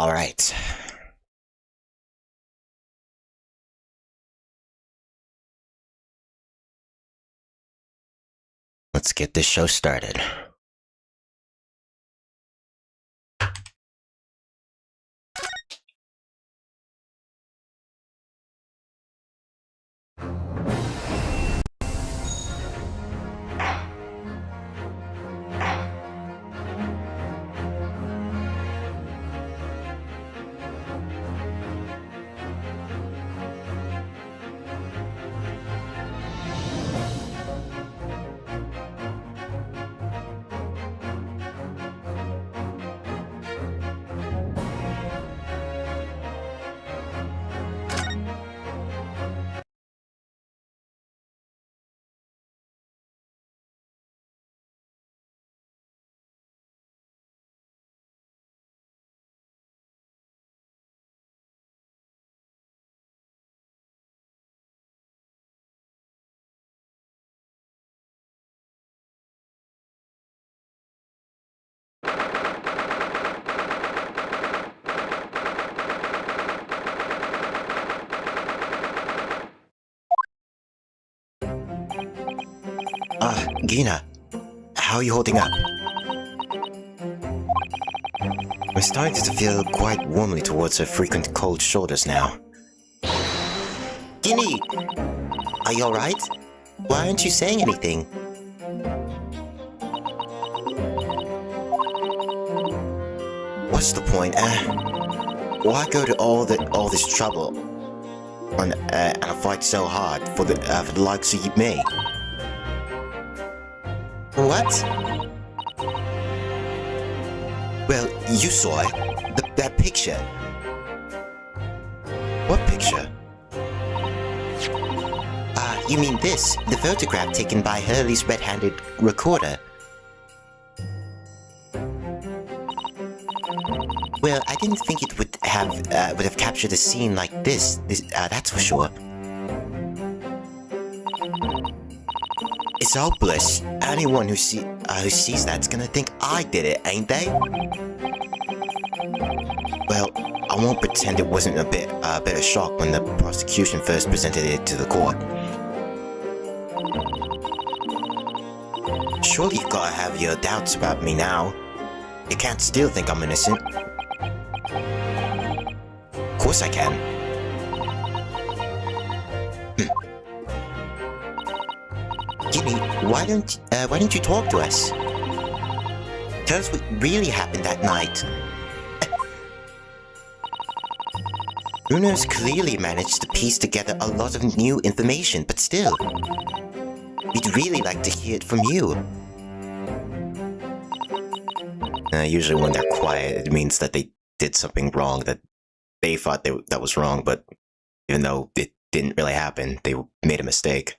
All right. Let's get this show started. Gina, how are you holding up? I'm starting to feel quite warmly towards her frequent cold shoulders now. Ginny! Are you alright? Why aren't you saying anything? What's the point, why go to all this trouble and fight so hard for the likes of me? What? Well, you saw it. That picture. What picture? You mean this? The photograph taken by Hurley's red-handed recorder. Well, I didn't think it would have captured a scene like this. That's for sure. It's hopeless. Anyone who sees that's gonna think I did it, ain't they? Well, I won't pretend it wasn't a bit of shock when the prosecution first presented it to the court. Surely you've gotta have your doubts about me now. You can't still think I'm innocent. Of course I can. Ginny, why don't you talk to us? Tell us what really happened that night. Bruno's clearly managed to piece together a lot of new information, but still, we'd really like to hear it from you. Usually when they're quiet, it means that they did something wrong, that they thought that was wrong, but even though it didn't really happen, they made a mistake.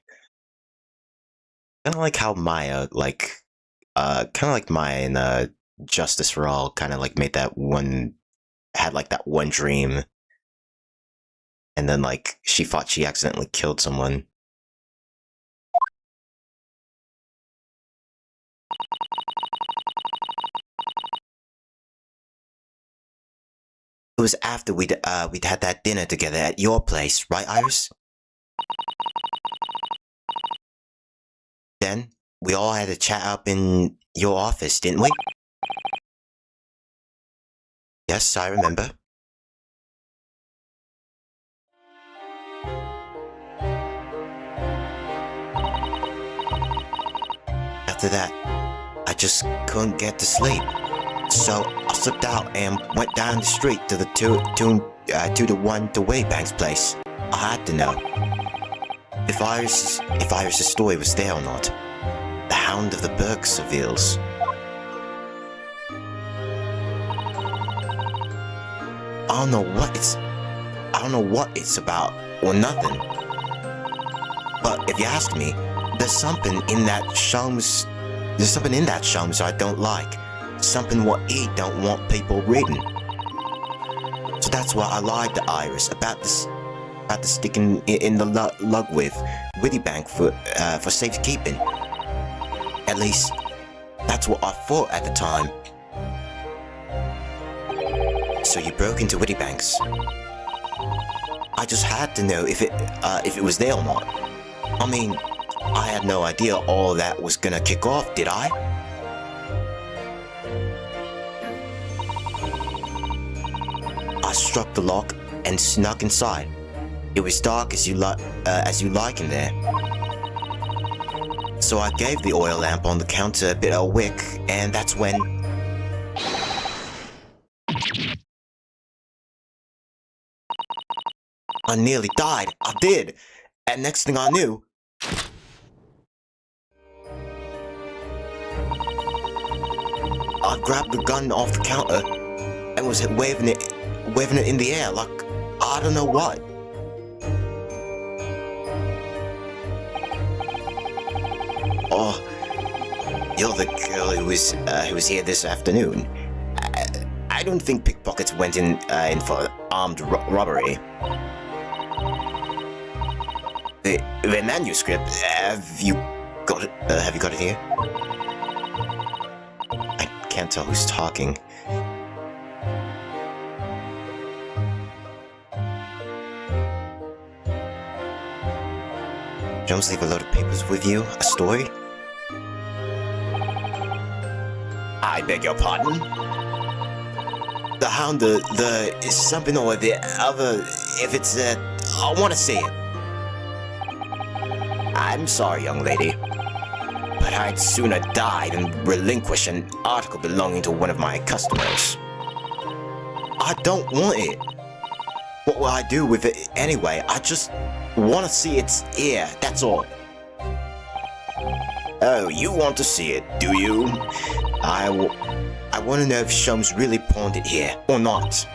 Kind of like how Maya, in Justice for All, kind of like made that one, had like that one dream, and then like she thought she accidentally killed someone. It was after we'd had that dinner together at your place, right, Iris? Then we all had a chat up in your office, didn't we? Yes, I remember. After that, I just couldn't get to sleep. So I slipped out and went down the street to the 2-to-1 to Waybank's place. I had to know if Iris' story was there or not. The Hound of the Bergsevilles. I don't know what it's about or nothing. But if you ask me, there's something in that Sholmes I don't like. Something what he don't want people reading. So that's why I lied to Iris about the sticking in the lug with Wittybank for safekeeping. At least that's what I thought at the time. So you broke into Wittybank's. I just had to know if it was there or not. I mean, I had no idea all that was gonna kick off, did I? I struck the lock and snuck inside. It was dark as you like in there. So I gave the oil lamp on the counter a bit of a wick, and that's when... I nearly died. I did. And next thing I knew... I grabbed the gun off the counter and was waving it in the air like I don't know what. Oh, you're the girl who was here this afternoon. I don't think pickpockets went in for armed robbery. The manuscript. Have you got it here? I can't tell who's talking. Jones leave a load of papers with you? A story? I beg your pardon? The hound, the something or the other, if it's I want to see it. I'm sorry, young lady, but I'd sooner die than relinquish an article belonging to one of my customers. I don't want it. What will I do with it anyway? I just want to see its ear, that's all. Oh, you want to see it, do you? I want to know if Sholmes really pawned it here, or not.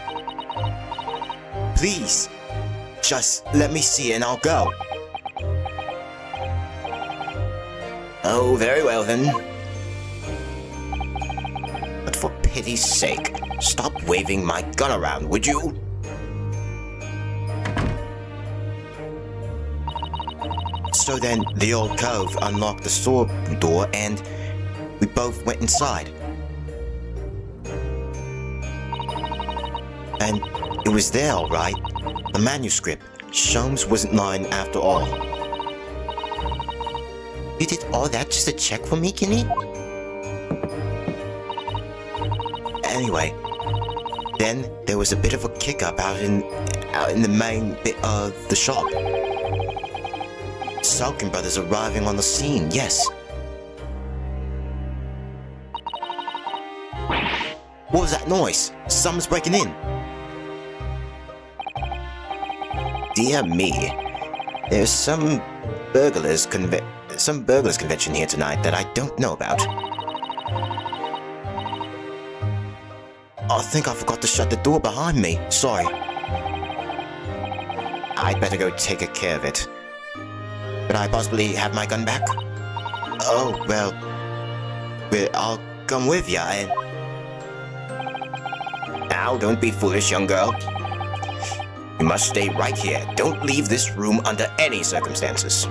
Please, just let me see it and I'll go. Oh, very well then. But for pity's sake, stop waving my gun around, would you? So then, the old cove unlocked the store door and we both went inside. And it was there, all right. The manuscript. Sholmes wasn't lying after all. You did all that just to check for me, Kenny? Anyway, then there was a bit of a kick-up out in the main bit of the shop. Salkin brothers arriving on the scene, yes. What was that noise? Someone's breaking in. Dear me, there's some burglars convention here tonight that I don't know about. I think I forgot to shut the door behind me. Sorry. I'd better go take care of it. Could I possibly have my gun back? Oh, well, I'll come with ya and... Now, don't be foolish, young girl. You must stay right here. Don't leave this room under any circumstances.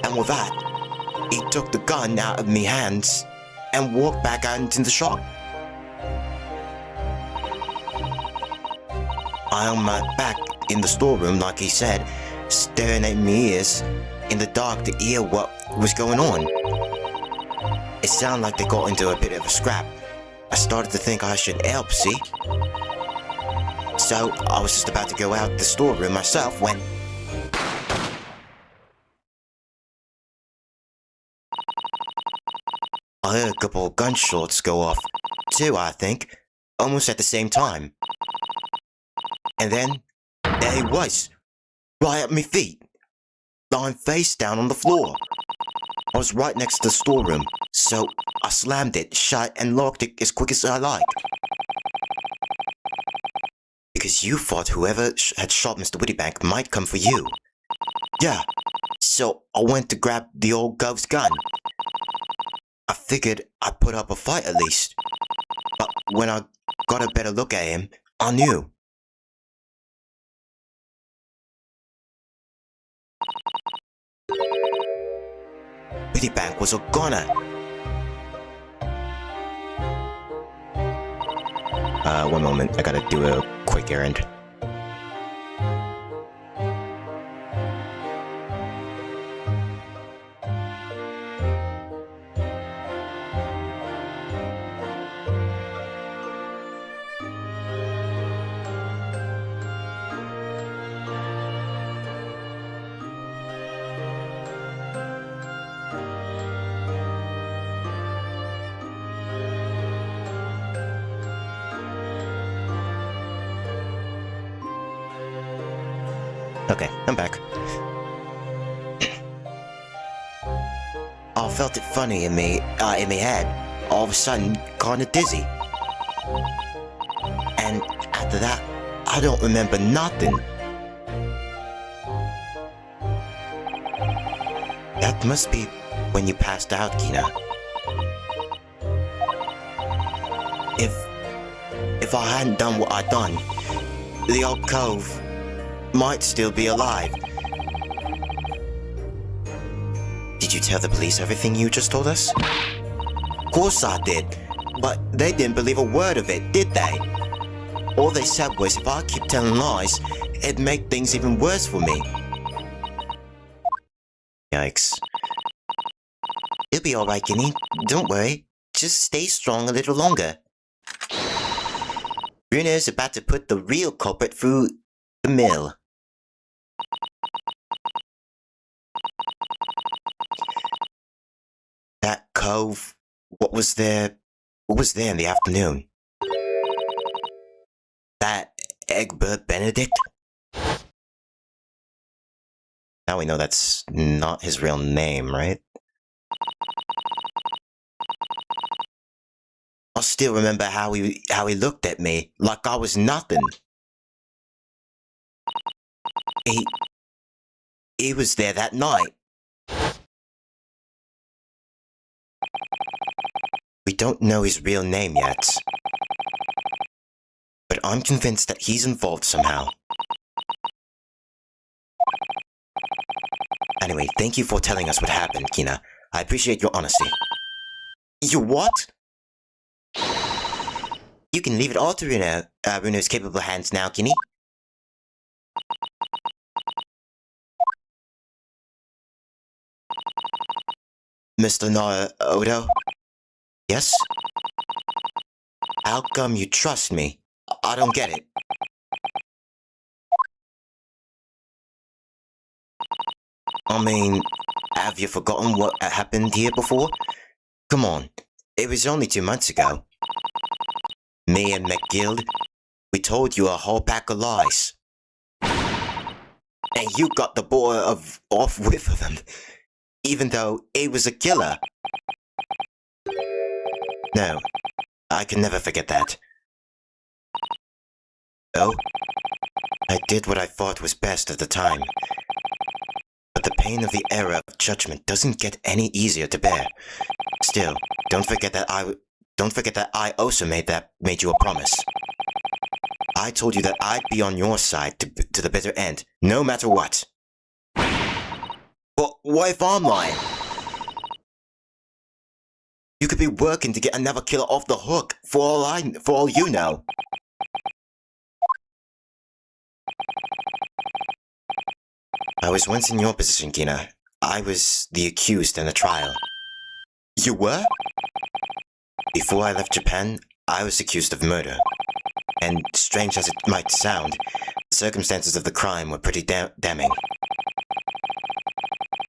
And with that, he took the gun out of me hands and walked back out into the shop. I on my back in the storeroom, like he said, staring at me ears in the dark to hear what was going on. It sounded like they got into a bit of a scrap. I started to think I should help, see? So, I was just about to go out the storeroom myself when... I heard a couple of gunshots go off. Two, I think. Almost at the same time. And then, there he was. Right at my feet. Lying face down on the floor. I was right next to the storeroom, so I slammed it shut and locked it as quick as I liked. Because you thought whoever had shot Mr. Wittybank might come for you. Yeah, so I went to grab the old gov's gun. I figured I'd put up a fight at least. But when I got a better look at him, I knew. Wittybank was a goner. One moment, I gotta do a quick errand. Okay, I'm back. I felt it funny in me head. All of a sudden, kinda dizzy. And after that, I don't remember nothing. That must be when you passed out, Kina. If I hadn't done what I'd done, the old cove might still be alive. Did you tell the police everything you just told us? Of course I did, but they didn't believe a word of it, did they? All they said was if I keep telling lies, it'd make things even worse for me. Yikes. It'd be alright, Guinea. Don't worry. Just stay strong a little longer. Bruno's about to put the real culprit through the mill. That cove, what was there in the afternoon? That Egbert Benedict? Now we know that's not his real name, right? I still remember how he looked at me like I was nothing. He was there that night. We don't know his real name yet, but I'm convinced that he's involved somehow. Anyway, thank you for telling us what happened, Kina. I appreciate your honesty. You what? You can leave it all to Runo's capable hands now, Guinea. Mr. Odo? Yes? How come you trust me? I don't get it. I mean, have you forgotten what happened here before? Come on, it was only 2 months ago. Me and McGill, we told you a whole pack of lies. And you got the boy off with them, even though he was a killer. No, I can never forget that. Oh, I did what I thought was best at the time. But the pain of the error of judgment doesn't get any easier to bear. Still, don't forget that I also made you a promise. I told you that I'd be on your side to the bitter end, no matter what. But what if I'm lying? You could be working to get another killer off the hook, for all you know. I was once in your position, Kina. I was the accused in a trial. You were? Before I left Japan, I was accused of murder. And strange as it might sound, the circumstances of the crime were pretty damning.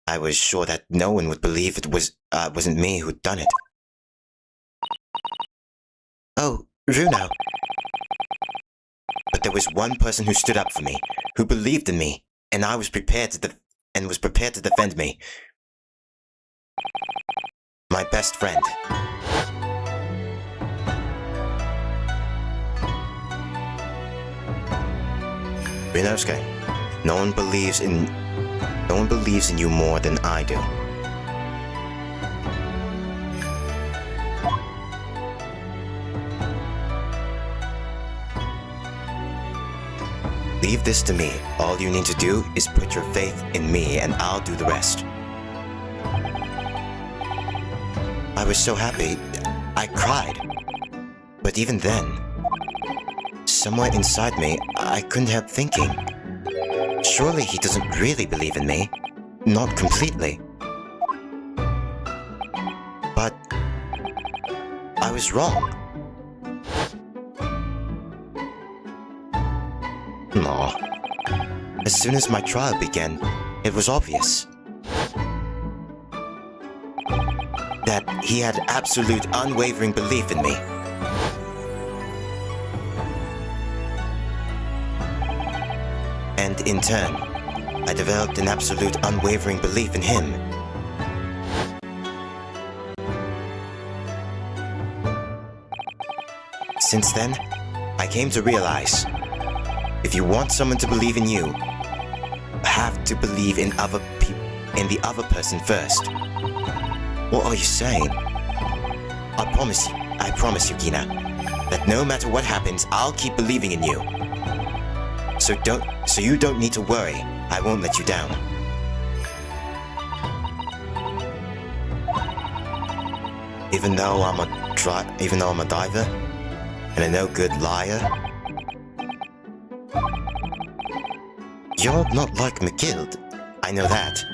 I was sure that no one would believe it wasn't me who'd done it. Oh, Runo. But there was one person who stood up for me, who believed in me, and I was prepared to defend me. My best friend. Ryunosuke, no one believes in you more than I do. Leave this to me. All you need to do is put your faith in me and I'll do the rest. I was so happy, I cried. But even then, somewhere inside me, I couldn't help thinking, surely he doesn't really believe in me. Not completely. But I was wrong. Aw. As soon as my trial began, it was obvious that he had absolute unwavering belief in me. And in turn, I developed an absolute unwavering belief in him. Since then, I came to realize, if you want someone to believe in you, you have to believe in the other person first. What are you saying? I promise you, Gina, that no matter what happens, I'll keep believing in you. So you don't need to worry. I won't let you down. Even though I'm a diver and a no-good liar, you're not like McGill. I know that.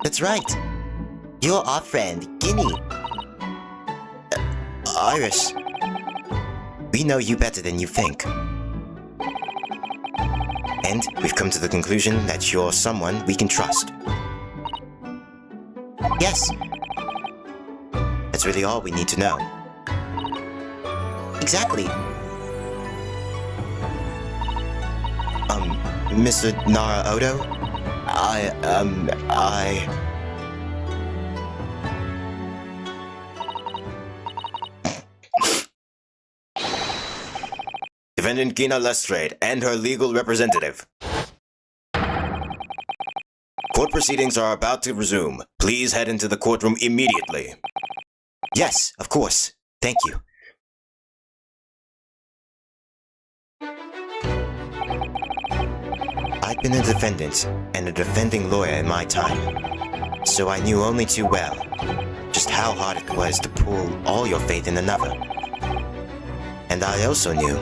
That's right. You're our friend, Guinea. Iris. We know you better than you think. And we've come to the conclusion that you're someone we can trust. Yes. That's really all we need to know. Exactly. Mr. Nara Odo? Defendant Gina Lestrade and her legal representative. Court proceedings are about to resume. Please head into the courtroom immediately. Yes, of course. Thank you. I'd been a defendant and a defending lawyer in my time, so I knew only too well just how hard it was to pull all your faith in another. And I also knew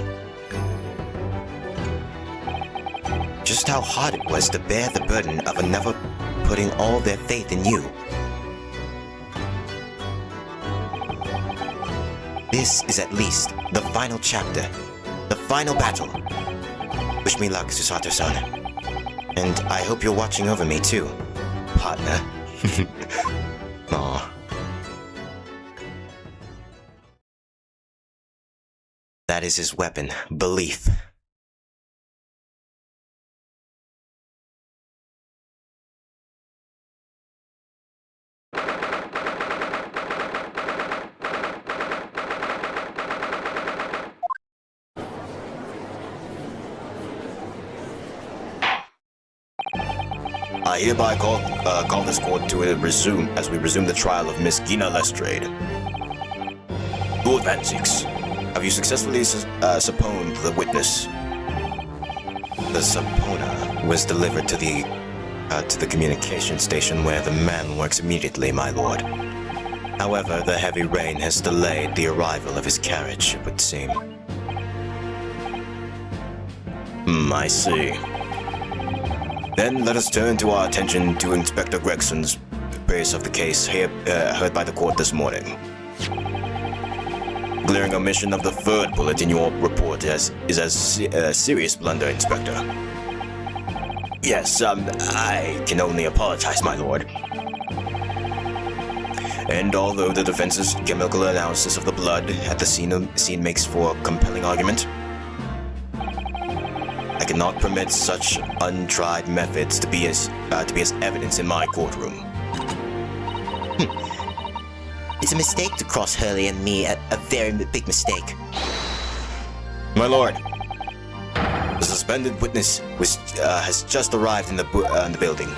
just how hard it was to bear the burden of another putting all their faith in you. This is at least the final chapter, the final battle. Wish me luck, Susato-san. And I hope you're watching over me too, partner. Aw. That is his weapon, belief. I hereby call this court to resume as we resume the trial of Miss Gina Lestrade. Lord Van Six, have you successfully subpoenaed the witness? The subpoena was delivered to the communication station where the man works immediately, my lord. However, the heavy rain has delayed the arrival of his carriage, it would seem. I see. Then let us turn to our attention to Inspector Gregson's case of the case heard by the court this morning. Glaring omission of the third bullet in your report is a serious blunder, Inspector. Yes, I can only apologize, my lord. And although the defense's chemical analysis of the blood at the scene makes for a compelling argument, I cannot permit such untried methods to be as evidence in my courtroom. It's a mistake to cross Hurley and me, a very big mistake. My lord, the suspended witness has just arrived in the building.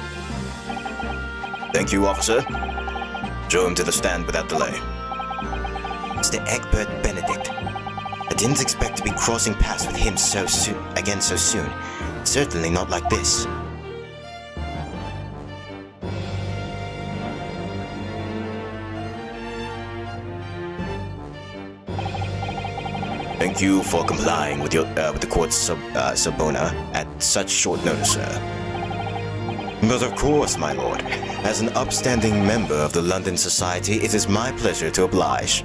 Thank you, officer. Show him to the stand without delay. Mr. Egbert Benedict. I didn't expect to be crossing paths with him so soon. Certainly not like this. Thank you for complying with the court's subpoena at such short notice, sir. But of course, my lord. As an upstanding member of the London Society, it is my pleasure to oblige.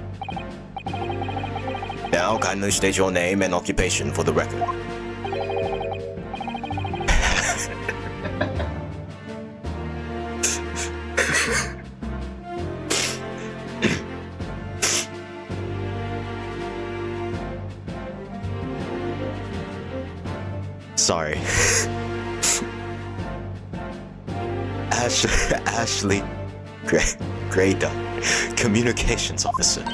Now, kindly state your name and occupation for the record. Sorry. Ashley Graydon, Communications Officer.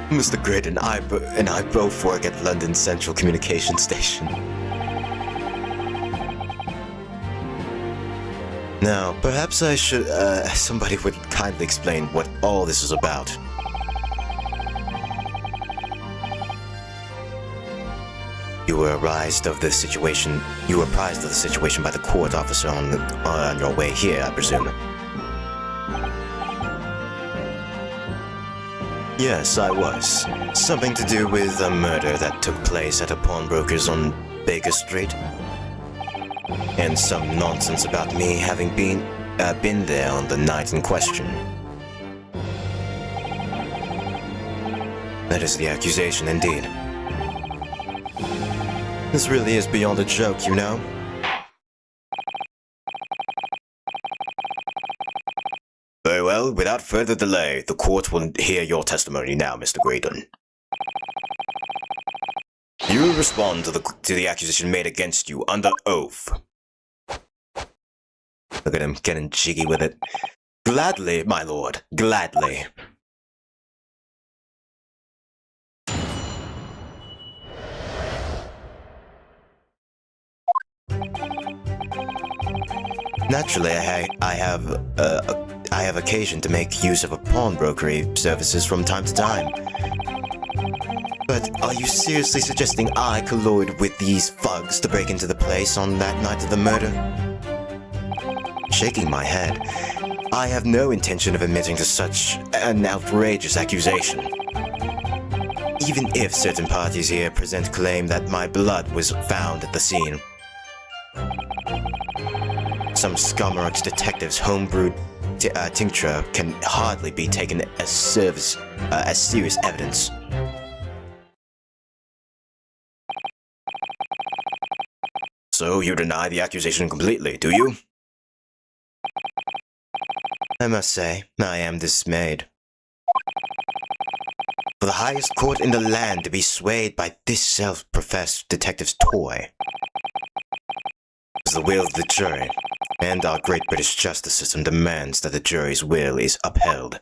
Mr. Graydon and I both work at London Central Communication Station. Now, perhaps I should, somebody would kindly explain what all this is about. You were apprised of the situation by the court officer on your way here, I presume. Yes, I was. Something to do with a murder that took place at a pawnbroker's on Baker Street. And some nonsense about me having been there on the night in question. That is the accusation, indeed. This really is beyond a joke, you know? Very well, without further delay, the court will hear your testimony now, Mr. Graydon. You will respond to the accusation made against you under oath. Look at him getting jiggy with it. Gladly, my lord, gladly. Naturally, I have occasion to make use of a pawnbrokery services from time to time. But are you seriously suggesting I collude with these thugs to break into the place on that night of the murder? Shaking my head, I have no intention of admitting to such an outrageous accusation. Even if certain parties here present claim that my blood was found at the scene. Some scumrug's detective's homebrewed tincture can hardly be taken as serious evidence. So you deny the accusation completely, do you? I must say, I am dismayed. For the highest court in the land to be swayed by this self-professed detective's toy is the will of the jury, and our great British justice system demands that the jury's will is upheld.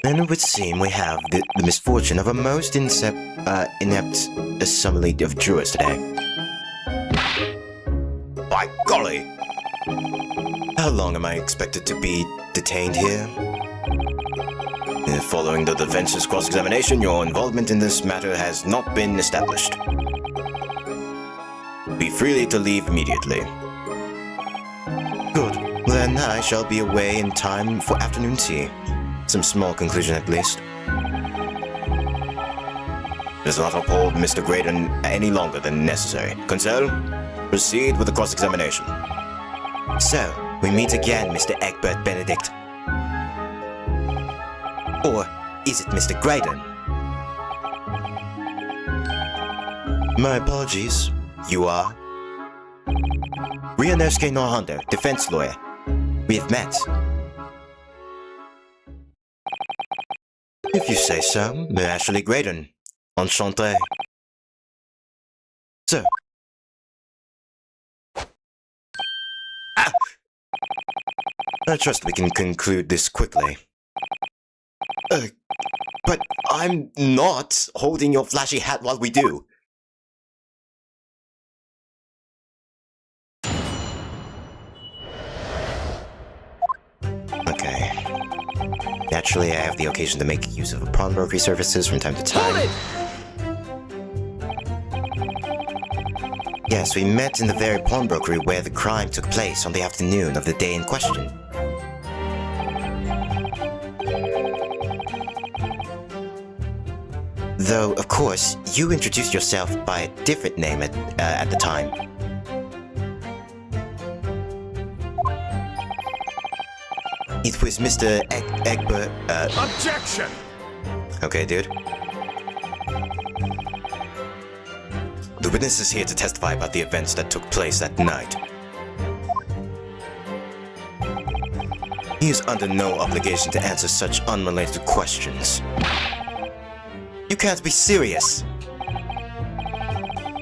And it would seem we have the misfortune of a most inept assembly of jurors today. By golly! How long am I expected to be detained here? Following the defense's cross-examination, your involvement in this matter has not been established. Be free to leave immediately. Good. Then I shall be away in time for afternoon tea. Some small conclusion at least. Does not uphold Mr. Graydon any longer than necessary. Conseil, proceed with the cross-examination. So, we meet again, Mr. Egbert Benedict. Or is it Mr. Graydon? My apologies. You are? Rianerske Norhonder, defense lawyer. We have met. If you say so, Ashley Graydon. Enchanté. So. I trust we can conclude this quickly. But I'm not holding your flashy hat while we do. Okay. Naturally, I have the occasion to make use of pawnbrokery services from time to time. Yes, we met in the very pawnbrokery where the crime took place on the afternoon of the day in question. Though, of course, you introduced yourself by a different name at the time. It was Mr. Egbert, Objection! Okay, dude. The witness is here to testify about the events that took place that night. He is under no obligation to answer such unrelated questions. You can't be serious!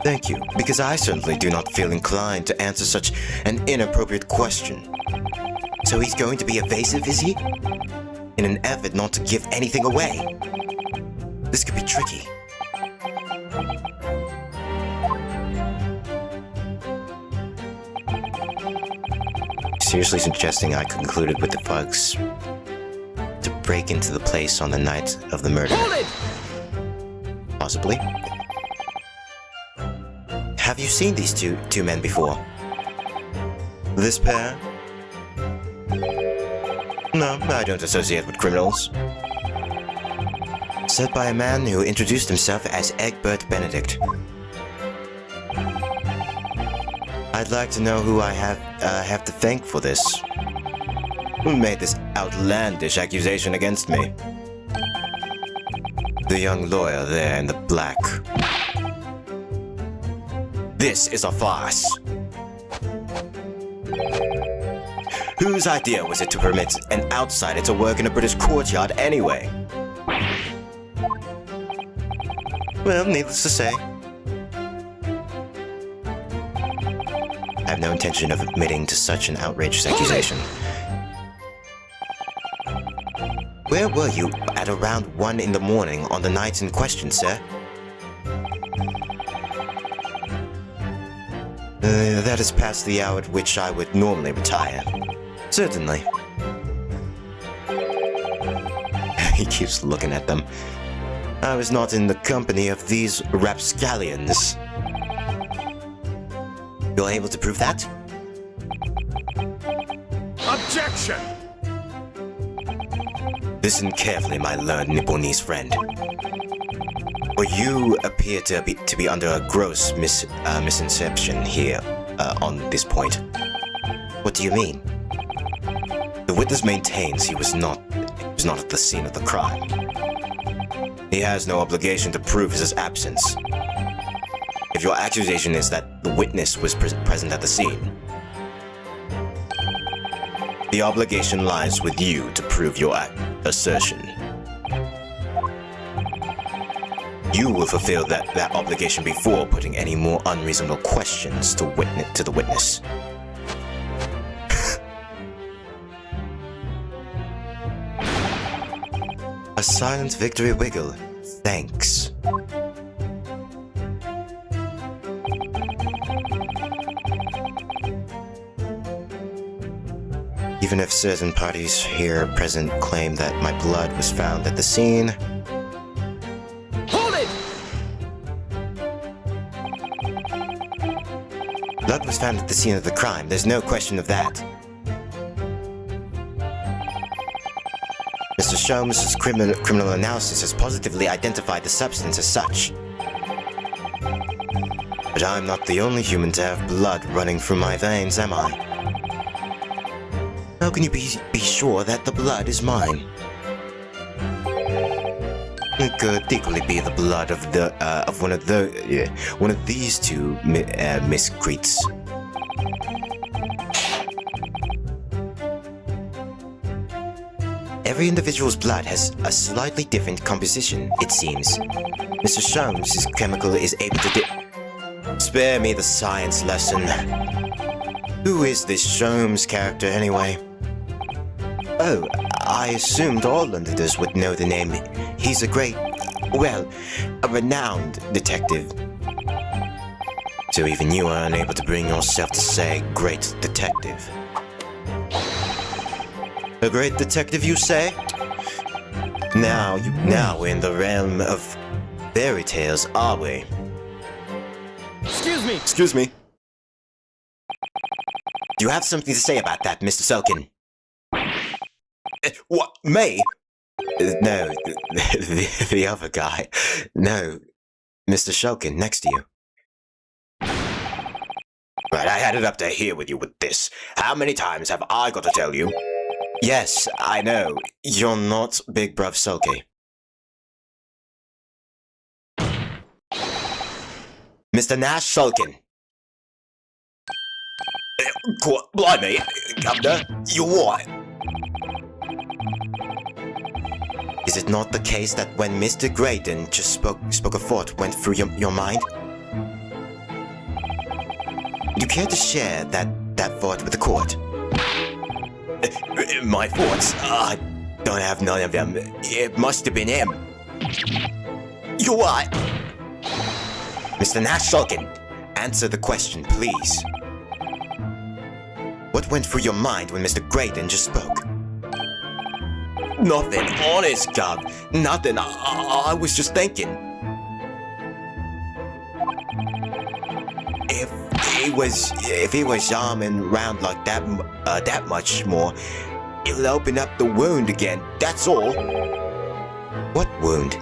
Thank you, because I certainly do not feel inclined to answer such an inappropriate question. So he's going to be evasive, is he? In an effort not to give anything away. This could be tricky. Seriously suggesting I concluded with the thugs to break into the place on the night of the murder. Hold it! Possibly. Have you seen these two men before? This pair? No, I don't associate with criminals. Said by a man who introduced himself as Egbert Benedict. I'd like to know who I have to thank for this. Who made this outlandish accusation against me? The young lawyer there in the black. This is a farce. Whose idea was it to permit an outsider to work in a British courtyard anyway? Well, needless to say, I have no intention of admitting to such an outrageous accusation. Where were you at around 1 in the morning on the night in question, sir? That is past the hour at which I would normally retire. Certainly. He keeps looking at them. I was not in the company of these rapscallions. You're able to prove that? Objection! Listen carefully, my learned Nipponese friend. For you appear to be under a gross misconception here on this point. What do you mean? The witness maintains he was not at the scene of the crime. He has no obligation to prove his absence. If your accusation is that the witness was present at the scene, the obligation lies with you to prove your assertion. You will fulfill that obligation before putting any more unreasonable questions to the witness. A silent victory wiggle. Thanks. Even if certain parties here present claim that my blood was found at the scene, Hold it! blood was found at the scene of the crime. There's no question of that. Mr. Sholmes' criminal analysis has positively identified the substance as such. But I'm not the only human to have blood running through my veins, am I? How can you be sure that the blood is mine? It could equally be the blood of one of these two miscreants. Every individual's blood has a slightly different composition, it seems. Mr. Sholmes' chemical is able to Spare me the science lesson. Who is this Sholmes character, anyway? Oh, I assumed all Londoners would know the name. He's a renowned detective. So even you are unable to bring yourself to say great detective. A great detective, you say? Now we're in the realm of fairy tales, are we? Excuse me! Excuse me. Do you have something to say about that, Mr. Selkin? What, me? No, the other guy. No, Mr. Shulkin, next to you. Right, I had it up to here with you with this. How many times have I got to tell you? Yes, I know. You're not Big Bruv Sulky. Mr. Nash Shulkin. Blimey, Governor, you what? Is it not the case that when Mr. Graydon just spoke a thought went through your mind? Would you care to share that thought with the court? My thoughts? I don't have none of them. It must have been him. You what? Mr. Nash Shulkin, answer the question, please. What went through your mind when Mr. Graydon just spoke? Nothing, honest, Gov. Nothing. I was just thinking. If he was arming around like that much more, it'll open up the wound again. That's all. What wound?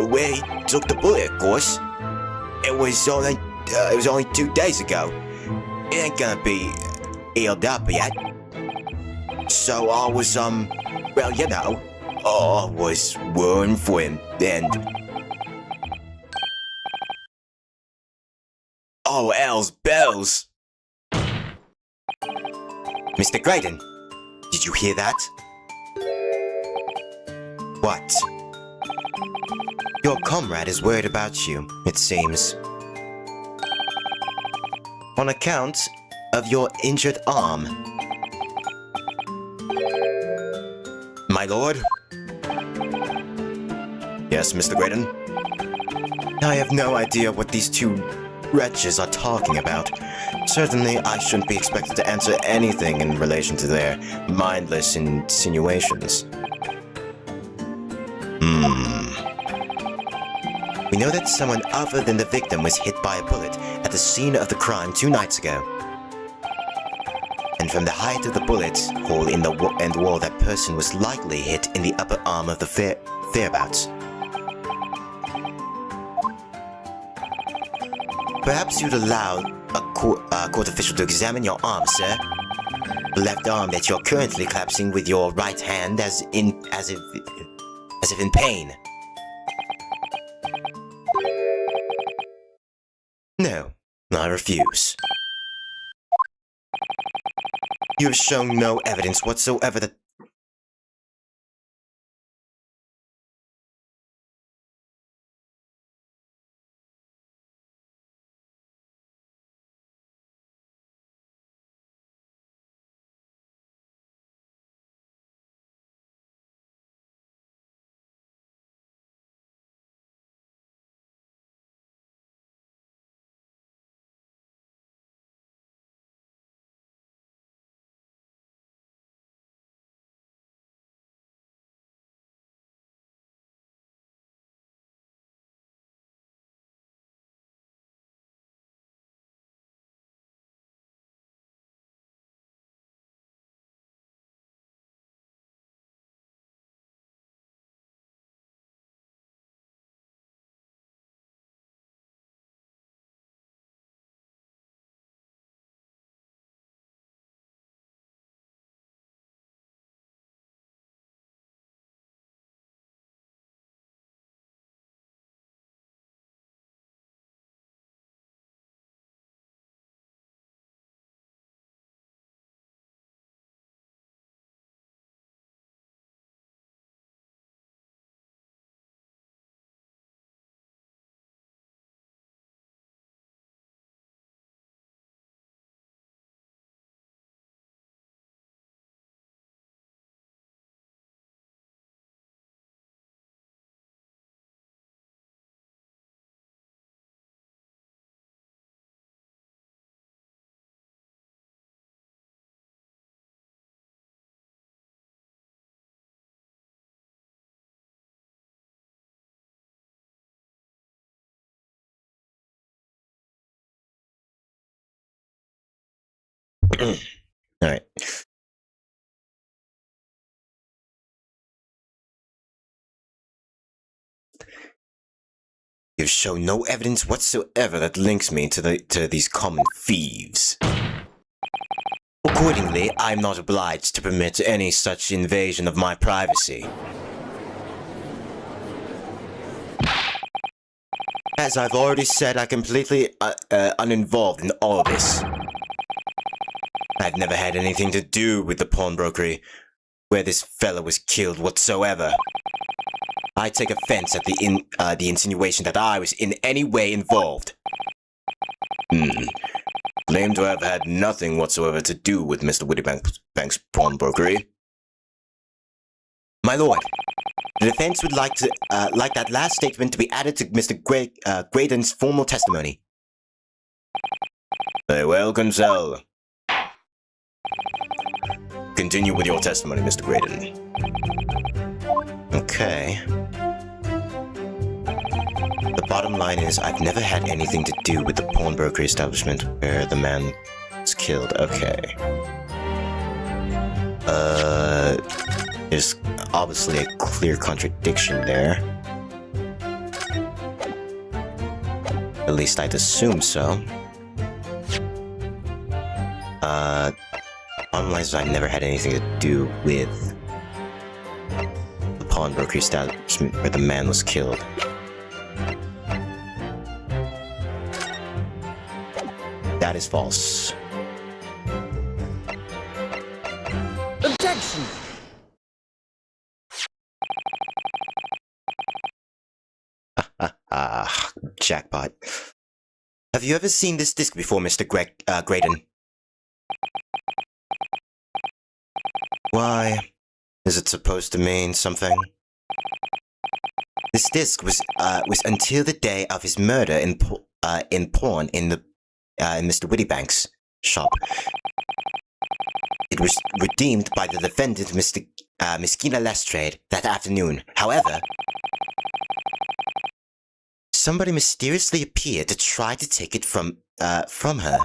Where he took the bullet, of course. it was only 2 days ago. It ain't gonna be healed up yet. So I was, well, you know, I was worrying for him, and... Oh, hell's bells! Mr. Graydon, did you hear that? What? Your comrade is worried about you, it seems. On account of your injured arm. My lord? Yes, Mr. Graydon? I have no idea what these two wretches are talking about. Certainly, I shouldn't be expected to answer anything in relation to their mindless insinuations. We know that someone other than the victim was hit by a bullet at the scene of the crime 2 nights ago. And from the height of the bullet hole in the end wall, that person was likely hit in the upper arm of the thereabouts. Perhaps you'd allow a court official to examine your arm, sir. The left arm that you're currently collapsing with your right hand as if in pain. No, I refuse. You have shown no evidence whatsoever that... Alright. You show no evidence whatsoever that links me to these common thieves. Accordingly, I am not obliged to permit any such invasion of my privacy. As I've already said, I'm completely uninvolved in all this. I've never had anything to do with the pawnbrokery where this fellow was killed whatsoever. I take offense at the insinuation that I was in any way involved. Claim to have had nothing whatsoever to do with Mr. Whittybank's pawnbrokery. My lord, the defense would like that last statement to be added to Mr. Graydon's formal testimony. Very well, Consell. Continue with your testimony, Mr. Graydon. Okay. The bottom line is, I've never had anything to do with the pawnbrokery establishment where the man was killed. Okay. There's obviously a clear contradiction there. At least I'd assume so. Unless I never had anything to do with the pawnbroker establishment where the man was killed. That is false. Objection! Jackpot. Have you ever seen this disc before, Mr. Graydon? Why? Is it supposed to mean something? This disc was until the day of his murder in pawn in Mr. Wittybank's shop. It was redeemed by the defendant, Mr. Miskina Lestrade, that afternoon. However, somebody mysteriously appeared to try to take it from her.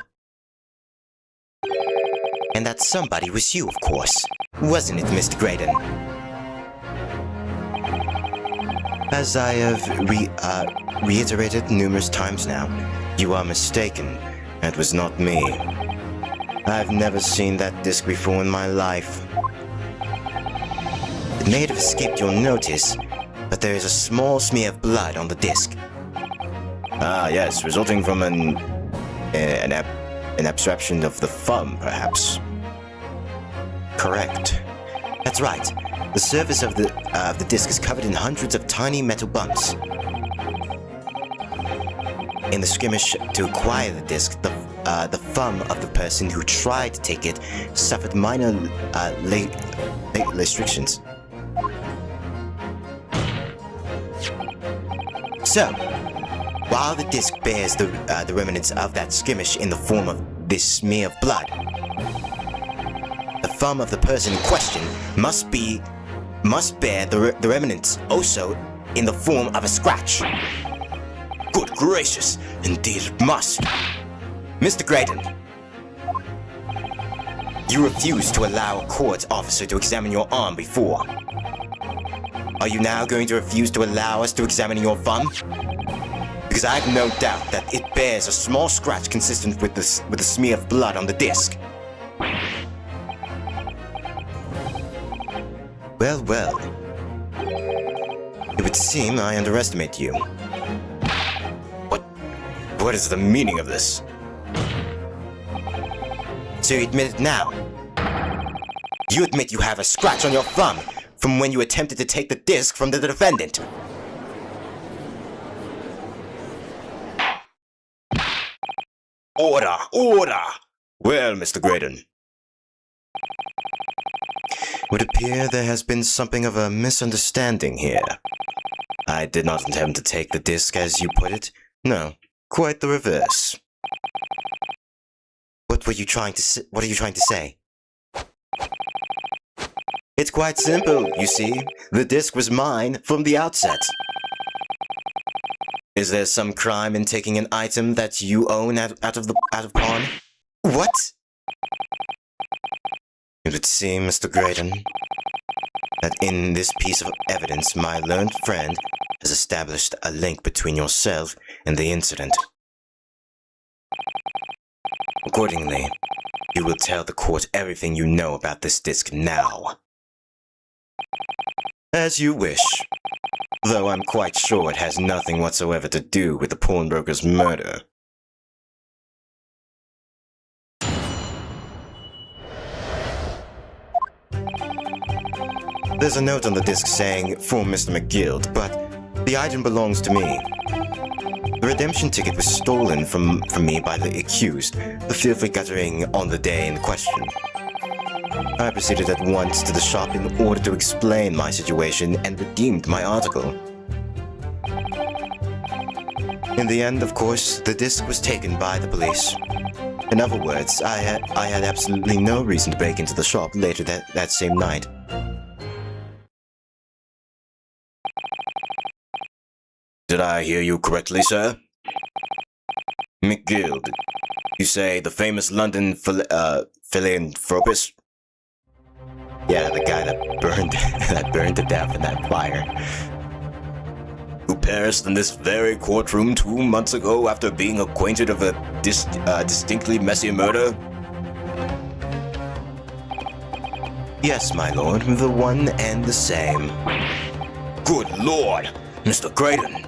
And that somebody was you, of course. Wasn't it, Mr. Graydon? As I have reiterated numerous times now, you are mistaken. It was not me. I've never seen that disc before in my life. It may have escaped your notice, but there is a small smear of blood on the disc. Ah, yes, resulting from an abstraction of the thumb, perhaps. Correct. That's right. The surface of the disc is covered in hundreds of tiny metal bumps. In the skirmish to acquire the disc, the thumb of the person who tried to take it suffered minor restrictions. So, while the disc bears the remnants of that skirmish in the form of this smear of blood, the thumb of the person in question must bear the remnants also in the form of a scratch. Good gracious, indeed it must. Mr. Graydon, you refused to allow a court officer to examine your arm before. Are you now going to refuse to allow us to examine your thumb? Because I have no doubt that it bears a small scratch consistent with the smear of blood on the disc. Well, well. It would seem I underestimate you. What is the meaning of this? So you admit it now? You admit you have a scratch on your thumb from when you attempted to take the disc from the defendant. Order! Order! Well, Mr. Graydon. Would appear there has been something of a misunderstanding here. I did not attempt to take the disc as you put it. No, quite the reverse. What are you trying to say? It's quite simple, you see. The disc was mine from the outset. Is there some crime in taking an item that you own out of pawn? What? It would seem, Mr. Graydon, that in this piece of evidence my learned friend has established a link between yourself and the incident. Accordingly, you will tell the court everything you know about this disc now. As you wish, though I'm quite sure it has nothing whatsoever to do with the pawnbroker's murder. There's a note on the disc saying, "For Mr. McGill," but the item belongs to me. The redemption ticket was stolen from me by the accused, the filthy guttering on the day in question. I proceeded at once to the shop in order to explain my situation and redeemed my article. In the end, of course, the disc was taken by the police. In other words, I had absolutely no reason to break into the shop later that same night. Did I hear you correctly, sir? McGill, you say the famous London philanthropist? Yeah, the guy that burned to death in that fire. who perished in this very courtroom 2 months ago after being acquainted of a distinctly messy murder? Yes, my lord, the one and the same. Good lord, Mr. Graydon.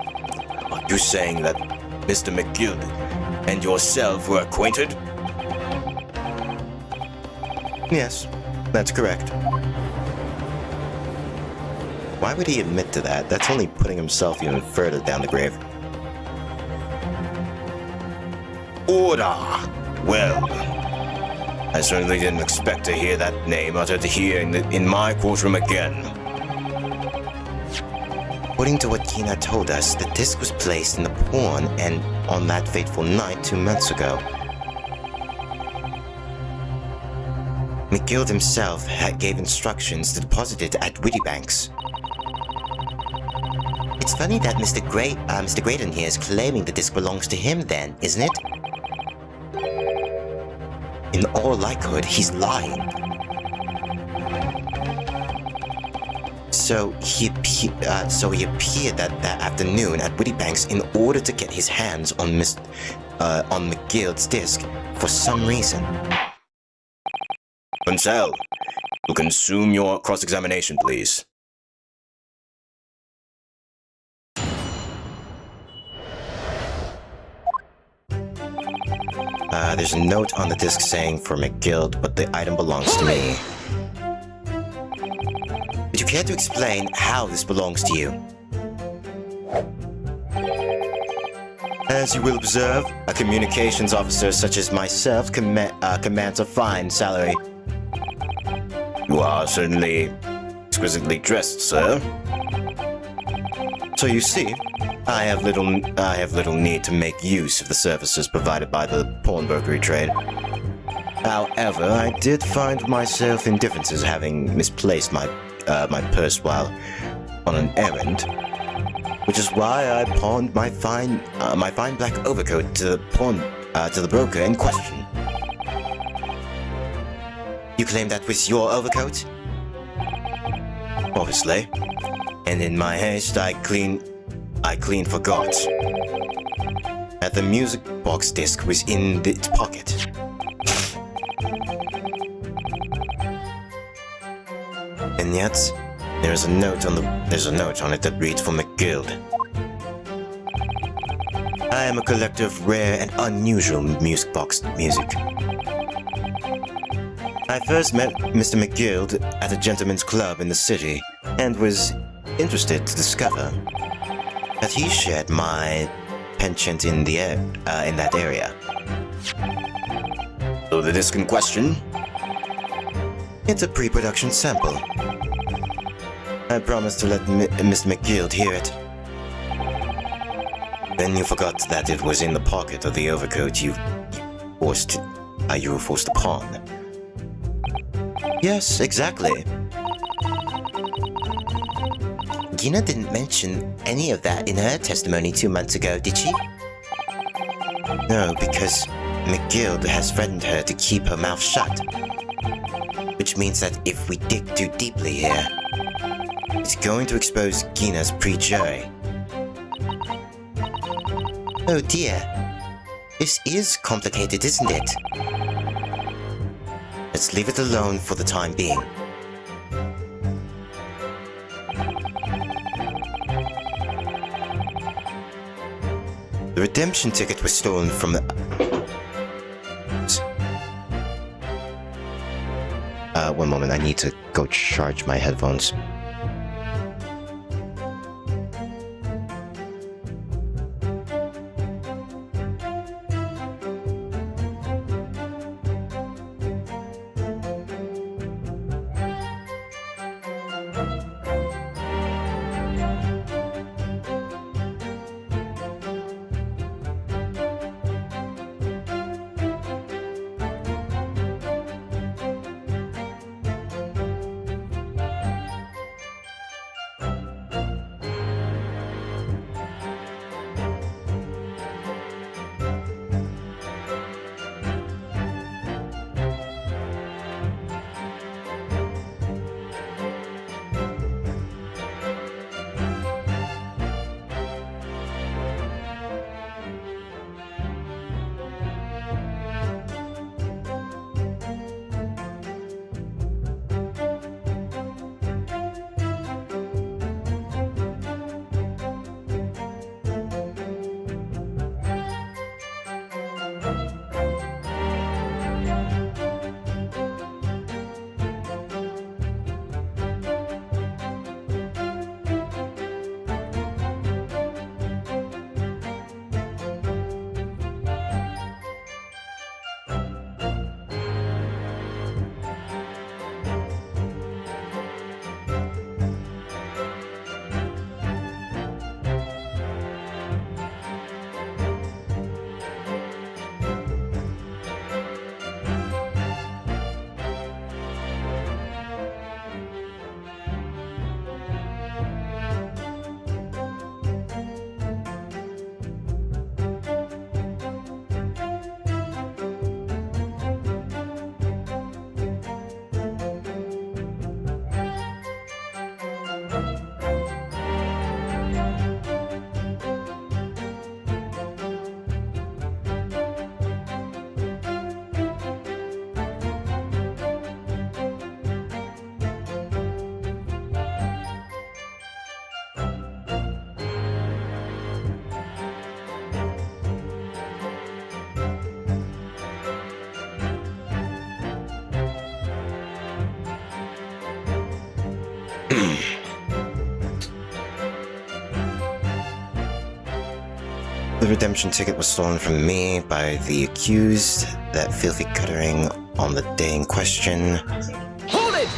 Are you saying that Mr. McGill and yourself were acquainted? Yes, that's correct. Why would he admit to that? That's only putting himself even further down the grave. Order! Well, I certainly didn't expect to hear that name uttered here in my courtroom again. According to what Gina told us, the disc was placed in the pawn and on that fateful night 2 months ago. McGill himself gave instructions to deposit it at Wittybanks. It's funny that Mr. Graydon here is claiming the disc belongs to him then, isn't it? In all likelihood, he's lying. So he appeared that afternoon at Wittybanks in order to get his hands on McGill's disc for some reason. Mansell, you consume your cross-examination, please. There's a note on the disc saying for McGill, but the item belongs to me. Would you care to explain how this belongs to you? As you will observe, a communications officer such as myself commands a fine salary. You are certainly exquisitely dressed, sir. So you see, I have little need to make use of the services provided by the pawnbrokery trade. However, I did find myself in differences having misplaced my purse while on an errand, which is why I pawned my fine black overcoat to the broker in question. You claim that was your overcoat? Obviously. And in my haste, I clean forgot that the music box disc was in its pocket. And yet, there's a note on it that reads for McGill. I am a collector of rare and unusual music box music. I first met Mr. McGill at a gentleman's club in the city and was interested to discover that he shared my penchant in that area. So the disc in question? It's a pre-production sample. I promised to let Mr. McGill hear it. Then you forgot that it was in the pocket of the overcoat you were forced to pawn. Yes, exactly. Gina didn't mention any of that in her testimony 2 months ago, did she? No, because McGill has threatened her to keep her mouth shut. Which means that if we dig too deeply here, it's going to expose Gina's pre-jury. Oh dear. This is complicated, isn't it? Let's leave it alone for the time being. The redemption ticket was stolen from the... one moment, I need to go charge my headphones. The redemption ticket was stolen from me by the accused, that filthy cuttering on the day in question. Hold it!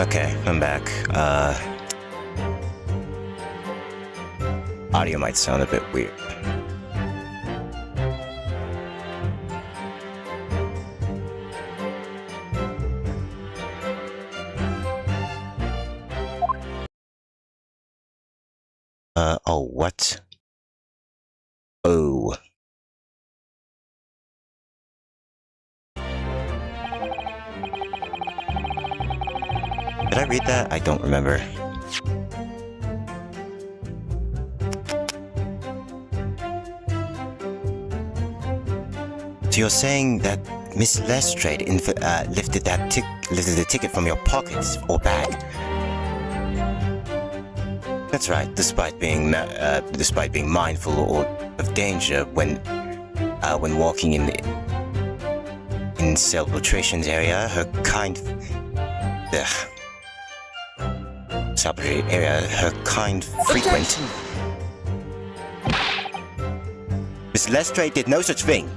Okay, I'm back. Audio might sound a bit weird. Oh, what? Oh. Did I read that? I don't remember. So you're saying that Miss Lestrade lifted the ticket from your pocket or bag? That's right. Despite being mindful of danger when walking in cell filtration's area, her kind frequent. Miss Lestrade did no such thing.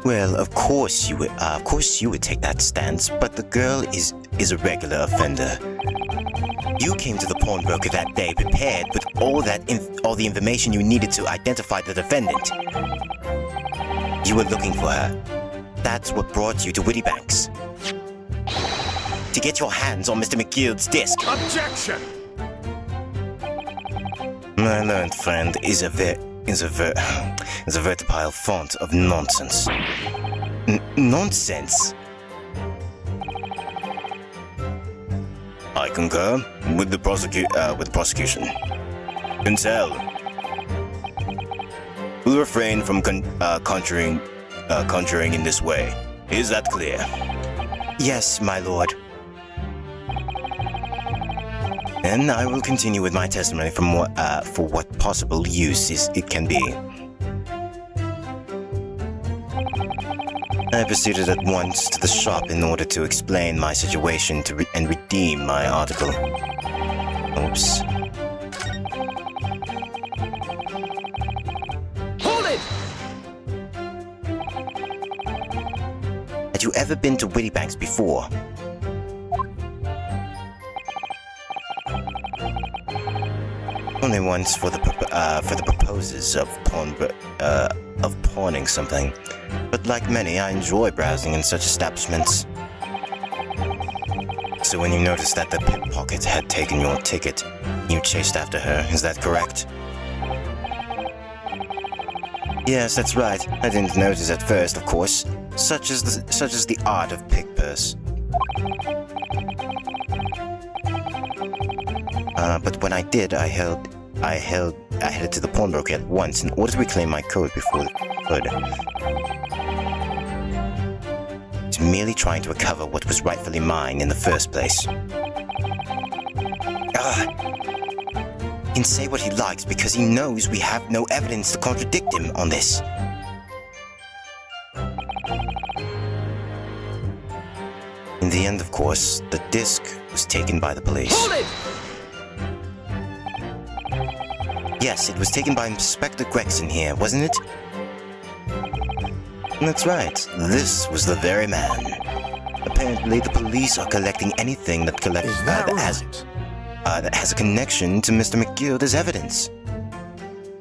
Well, of course you would take that stance, but the girl is a regular offender. You came to the pawnbroker that day prepared with all the information you needed to identify the defendant. You were looking for her. That's what brought you to Whittybanks. To get your hands on Mr. McGilld's disc. Objection! My learned friend is a veritable font of nonsense. Nonsense? I concur with the prosecution. Cancel. We'll refrain from conjuring in this way. Is that clear? Yes, my lord. And I will continue with my testimony for what possible use it can be. I proceeded at once to the shop in order to explain my situation and redeem my article. Oops. Hold it! Had you ever been to Whittybanks before? Only once for the purposes of pawning something. But like many, I enjoy browsing in such establishments. So when you noticed that the pickpocket had taken your ticket, you chased after her, is that correct? Yes, that's right. I didn't notice at first, of course. Such is the art of pick-purse. But when I did, I headed to the pawnbroker at once in order to reclaim my coat before the hood. It's merely trying to recover what was rightfully mine in the first place. He can say what he likes because he knows we have no evidence to contradict him on this. In the end, of course, the disc was taken by the police. Hold it! Yes, it was taken by Inspector Gregson here, wasn't it? That's right. This was the very man. Apparently, the police are collecting anything that has a connection to Mr. McGill as evidence.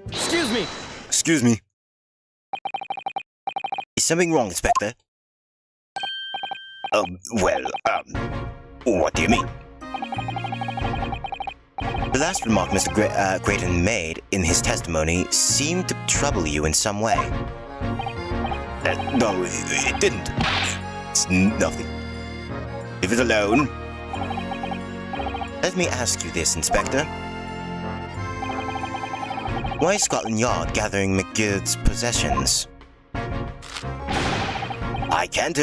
Excuse me! Excuse me. Is something wrong, Inspector? What do you mean? The last remark Mr. Grayton made in his testimony seemed to trouble you in some way. No, it didn't. It's nothing. Leave it alone. Let me ask you this, Inspector. Why is Scotland Yard gathering McGill's possessions? I can't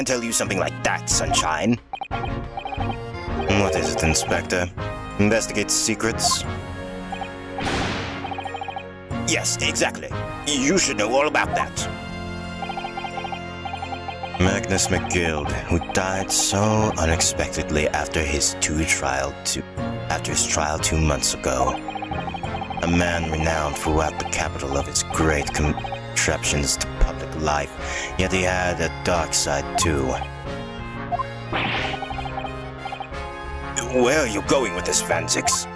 tell you something like that, Sunshine. What is it, Inspector? Investigate secrets? Yes, exactly. You should know all about that. Magnus McGill, who died so unexpectedly after his trial 2 months ago. A man renowned throughout the capital of his great contributions to public life, yet he had a dark side too. Where are you going with this, Vanzix?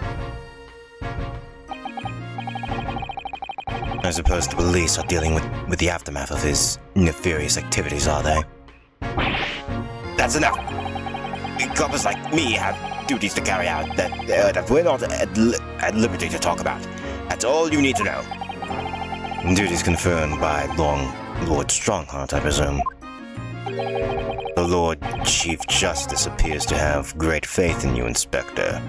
I suppose the police are dealing with the aftermath of his nefarious activities, are they? That's enough! Coppers like me have duties to carry out that we're not at liberty to talk about. That's all you need to know. Duties confirmed by Lord Strongheart, I presume. The Lord Chief Justice appears to have great faith in you, Inspector.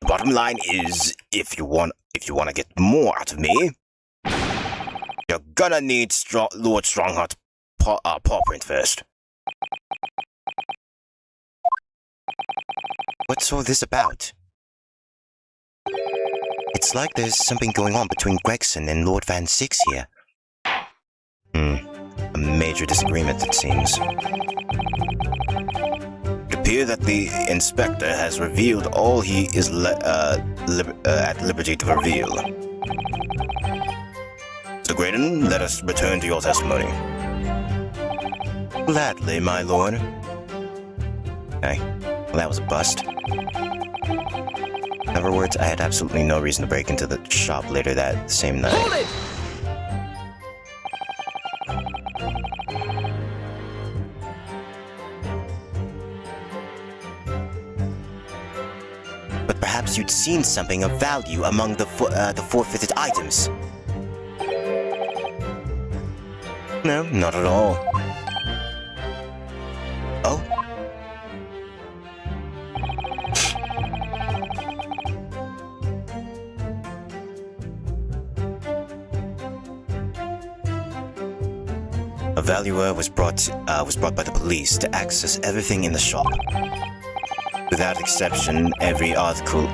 The bottom line is, if you want to get more out of me, you're gonna need Lord Strongheart's paw print first. What's all this about? It's like there's something going on between Gregson and Lord Van Six here. A major disagreement, it seems. It appears that the Inspector has revealed all he is at liberty to reveal. Mr. Graydon, let us return to your testimony. Gladly, my lord. Okay, well, that was a bust. In other words, I had absolutely no reason to break into the shop later that same night. Hold it! But perhaps you'd seen something of value among the forfeited items. No, not at all. Oh? A valuer was brought by the police to access everything in the shop. Without exception, every article...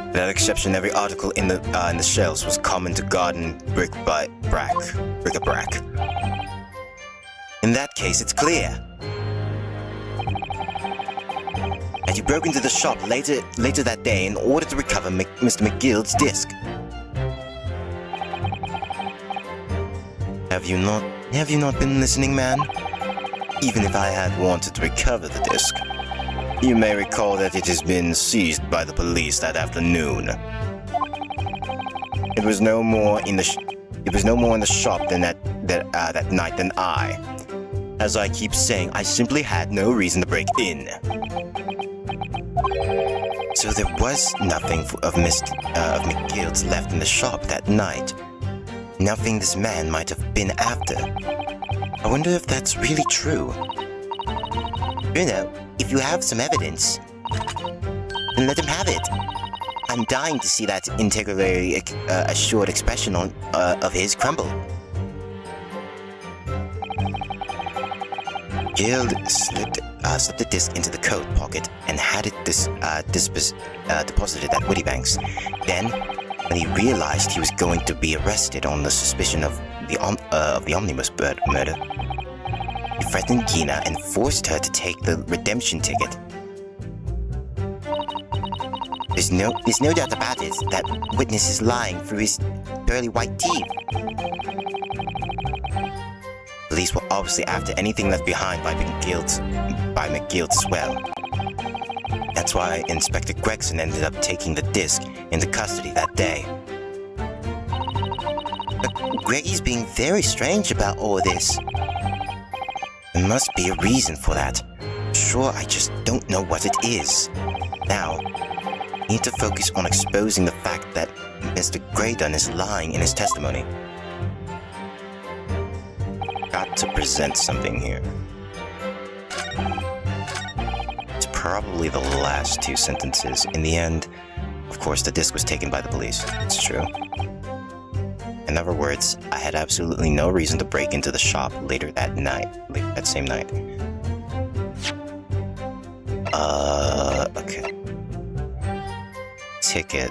Without exception, every article in the shelves was common to garden bric-a-brac. In that case, it's clear. Had you broke into the shop later that day in order to recover Mr. McGill's disc? Have you not been listening, man? Even if I had wanted to recover the disc, you may recall that it has been seized by the police that afternoon. It was no more in the shop than that night than I. As I keep saying, I simply had no reason to break in. So there was nothing of McGill's left in the shop that night. Nothing this man might have been after. I wonder if that's really true. You know, if you have some evidence, then let him have it. I'm dying to see that integrally assured expression of his crumble. Gill slipped the disc into the coat pocket and had it deposited at Wittybanks. Then, when he realized he was going to be arrested on the suspicion of the omnibus murder, he threatened Gina and forced her to take the redemption ticket. There's no doubt about it that witness is lying through his pearly white teeth. Police were obviously after anything left behind by McGill's swell. That's why Inspector Gregson ended up taking the disc into custody that day. But Greggy's being very strange about all this. There must be a reason for that. Sure, I just don't know what it is. Now, I need to focus on exposing the fact that Mr. Graydon is lying in his testimony. Got to present something here. It's probably the last two sentences. In the end, of course, the disc was taken by the police. It's true. In other words, I had absolutely no reason to break into the shop later that same night. Okay. Ticket.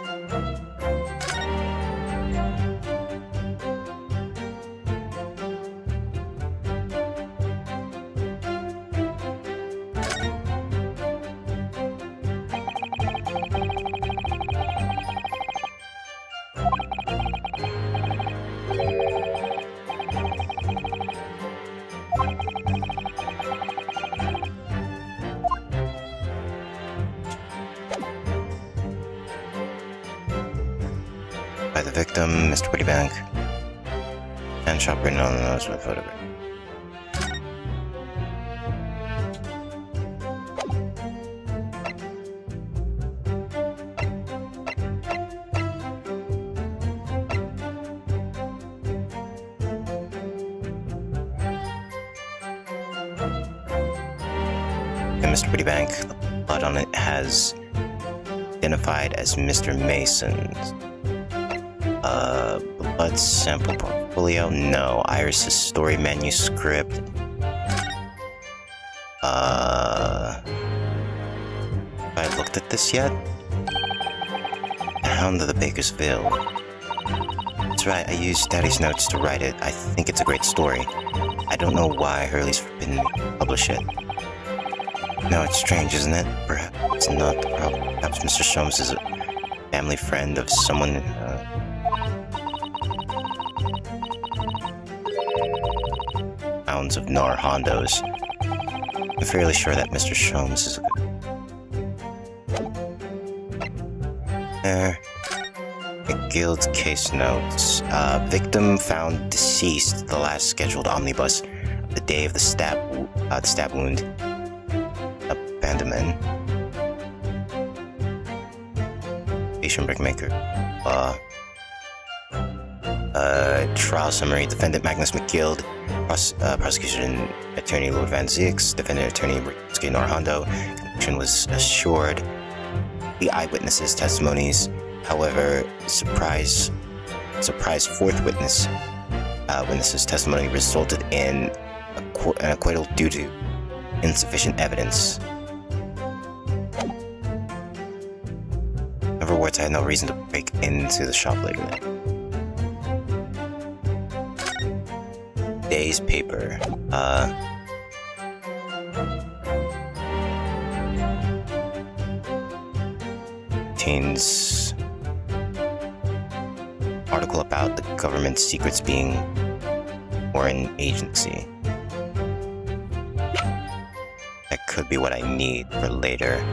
By the victim, Mr. Wittybank. And shop written on the nose with a photograph. And Mr. Wittybank, the blood on it has identified as Mr. Mason's. Blood sample portfolio? No. Iris's story manuscript? Have I looked at this yet? The Hound of the Baker's Veil. That's right, I used Daddy's notes to write it. I think it's a great story. I don't know why Hurley's forbidden me to publish it. No, it's strange, isn't it? Perhaps it's not the problem. Perhaps Mr. Sholmes is a family friend of someone, Hounds of Narhondos. I'm fairly sure that Mr. Sholmes is a good... McGill's case notes. Victim found deceased, the last scheduled omnibus, the day of the stab wound. Abandonment. Patient brickmaker. Trial summary. Defendant Magnus McGill, prosecution attorney Lord Van Zix, defendant attorney Ritsuke Norhondo. Conviction was assured. The eyewitnesses' testimonies, however, surprise fourth witness's testimony resulted in an acquittal due to insufficient evidence. In other words, I had no reason to break into the shop later then. Day's paper. Contains article about the government's secrets being foreign agency. That could be what I need for later.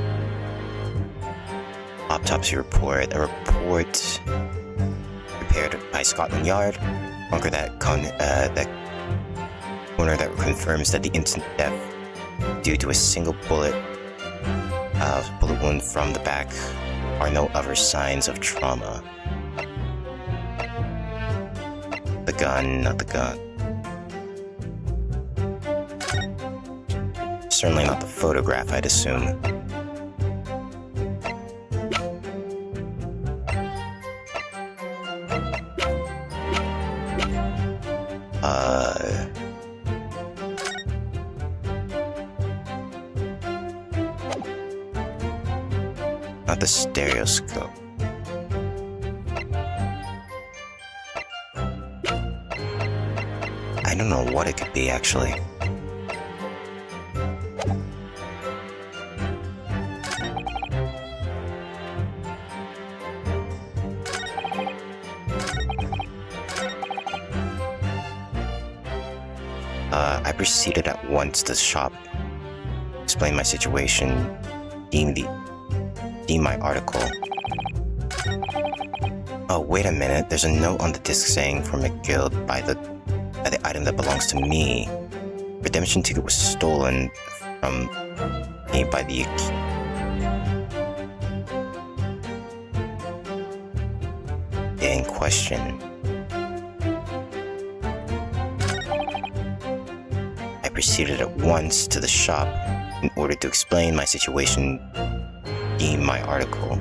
Autopsy report. A report prepared by Scotland Yard. Bunker that corner that confirms that the instant death due to a single bullet wound from the back are no other signs of trauma. The gun, not the gun. Certainly not the photograph, I'd assume. Not the stereoscope. I don't know what it could be, actually. I proceeded at once to the shop, explained my situation, deemed my article. Oh, wait a minute, there's a note on the disc saying for McGill by the item that belongs to me. Redemption ticket was stolen from me by the in question. I proceeded at once to the shop in order to explain my situation, deem my article.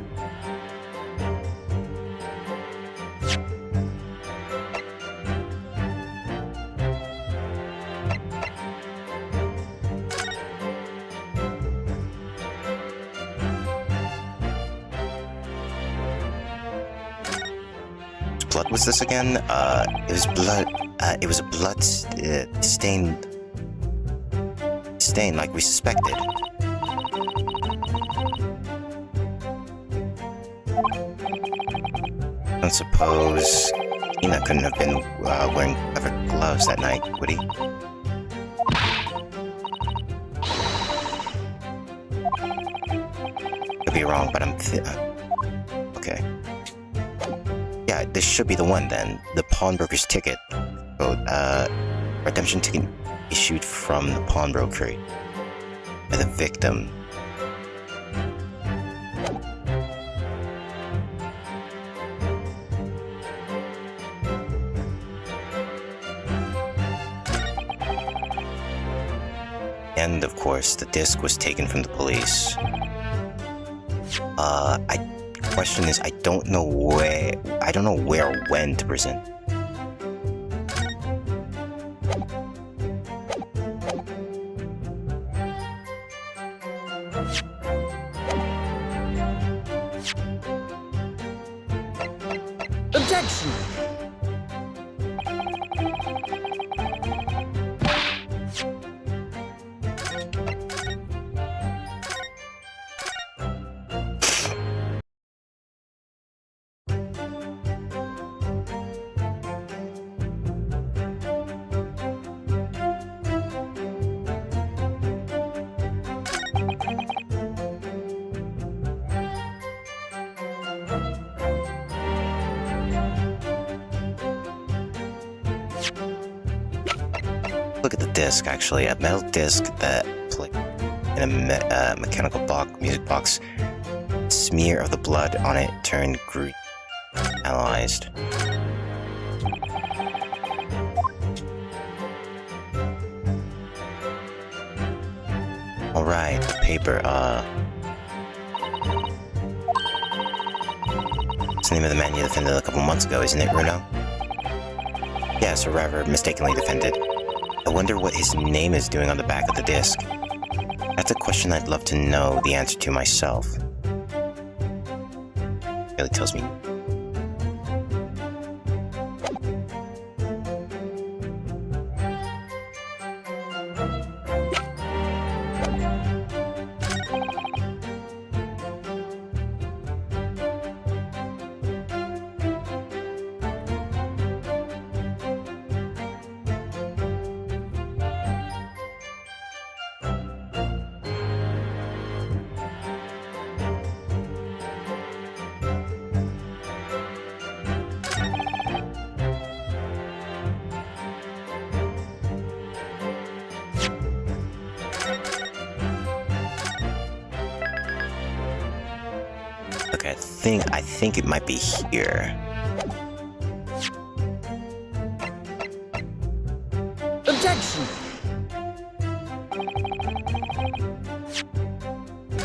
blood was this again? It was blood. It was a blood stain like we suspected. I suppose Ina couldn't have been wearing clever gloves that night, would he? Could be wrong, but I'm okay. Yeah, this should be the one then. The pawnbroker's ticket. Redemption ticket issued from the pawnbroker by the victim. And of course, the disc was taken from the police. Question is, I don't know where or when to present. Objection! Look at the disc, actually. A metal disc that played in a mechanical music box. Smear of the blood on it turned green. Analyzed. Alright, the paper, it's the name of the man you defended a couple months ago, isn't it, Bruno? Yes, or rather, mistakenly defended. I wonder what his name is doing on the back of the disc. That's a question I'd love to know the answer to myself. Really tells me. Okay, I think it might be here. Objection!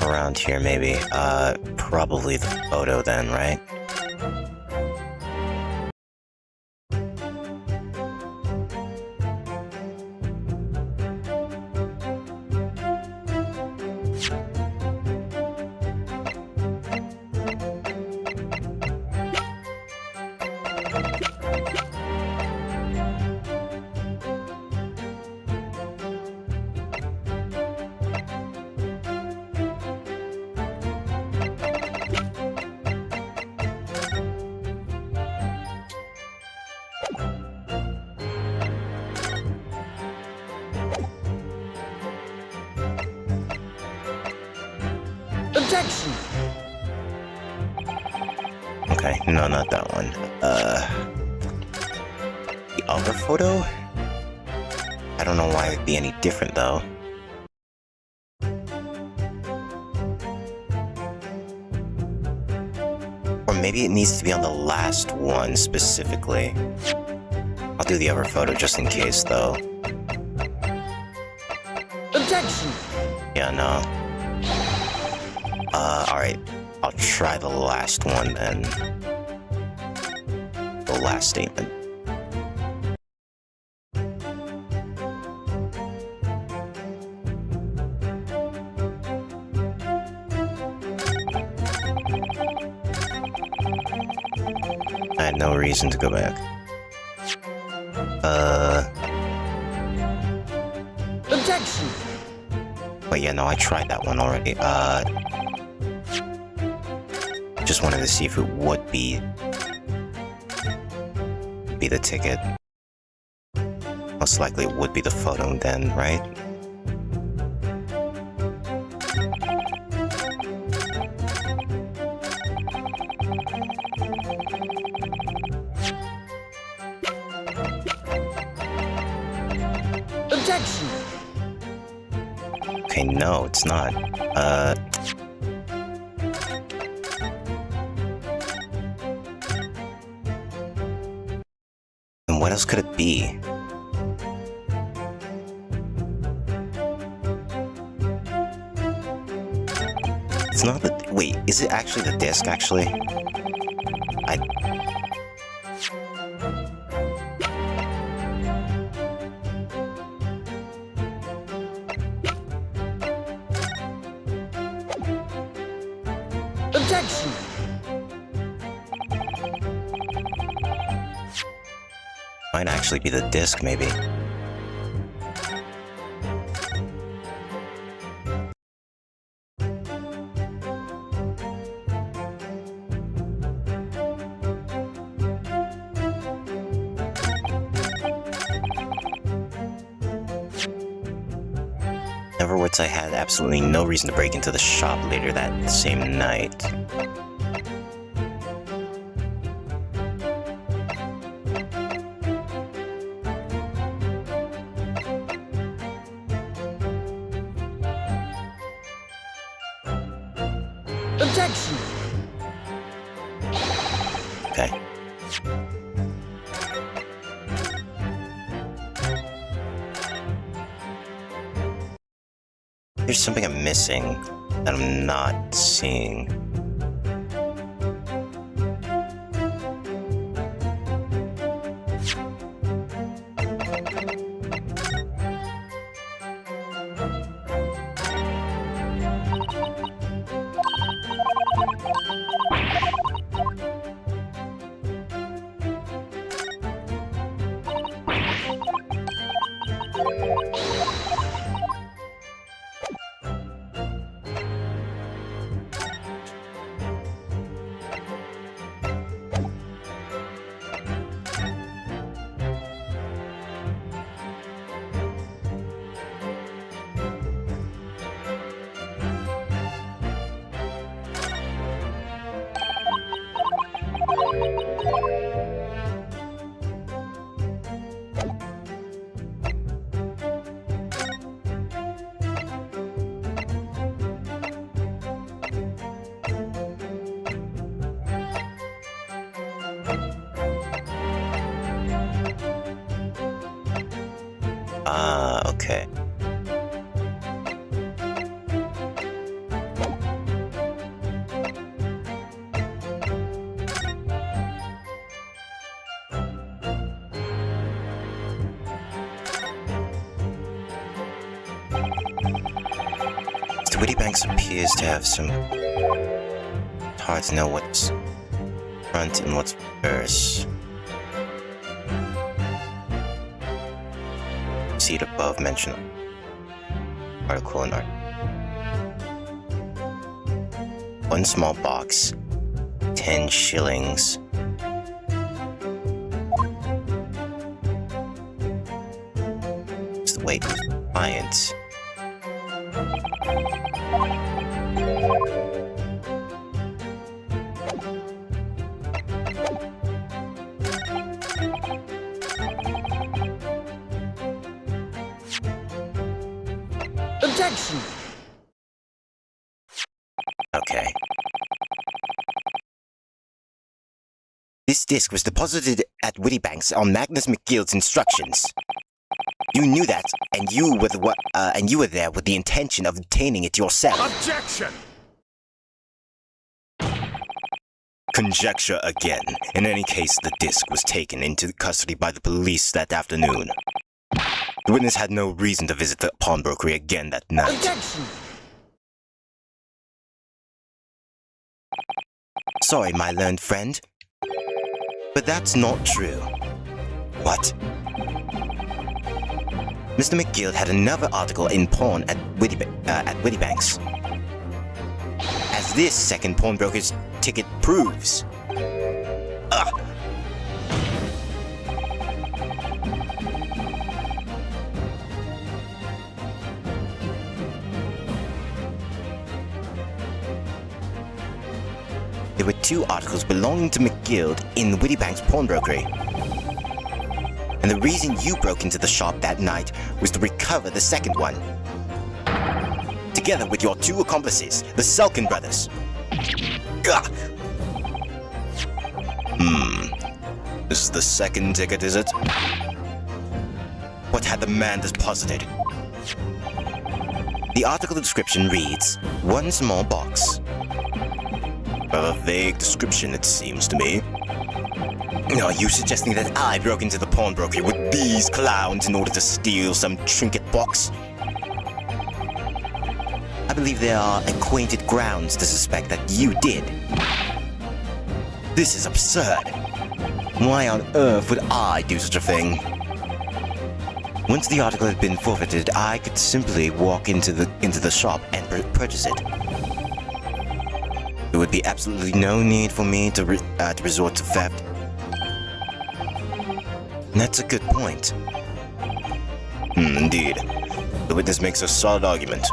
Around here, maybe. Probably the photo then, right? Objection! Okay, no, not that one. The other photo? I don't know why it'd be any different, though. Or maybe it needs to be on the last one, specifically. I'll do the other photo just in case, though. Objection! Yeah, no. Alright. I'll try the last one, then. The last statement. had no reason to go back. Objection! But yeah, no, I tried that one already. Just wanted to see if it would be the ticket. Most likely it would be the photo then, right? Objection! Okay, no, it's not. And what else could it be? It's not the... Wait, is it actually the disc, actually? Objection! Might actually be the disc, maybe. In other words, I had absolutely no reason to break into the shop later that same night. Objection! Okay. There's something I'm missing that I'm not seeing. Okay. Mr. Wittybanks appears to have some... It's hard to know what's front and what's reverse. See it above mentioned article and art. One small box, 10 shillings. It's the way to clients. Objection! Okay. This disc was deposited at Wittybanks on Magnus McGill's instructions. You knew that, and you were there with the intention of obtaining it yourself. Objection! Conjecture again. In any case, the disc was taken into custody by the police that afternoon. The witness had no reason to visit the pawnbrokery again that night. Objection! Sorry, my learned friend. But that's not true. What? Mr. McGill had another article in pawn at Wittybanks. As this second pawnbroker's ticket proves. Ugh. There were 2 articles belonging to McGill in Wittybank's pawnbrokery. And the reason you broke into the shop that night was to recover the second one. Together with your 2 accomplices, the Sulkin brothers. Ugh. This is the second ticket, is it? What had the man deposited? The article description reads, 1 small box. A vague description, it seems to me. Are you suggesting that I broke into the pawnbrokery with these clowns in order to steal some trinket box? I believe there are acquainted grounds to suspect that you did. This is absurd. Why on earth would I do such a thing? Once the article had been forfeited, I could simply walk into the shop and purchase it. There would be absolutely no need for me to resort to theft. That's a good point. Indeed. The witness makes a solid argument.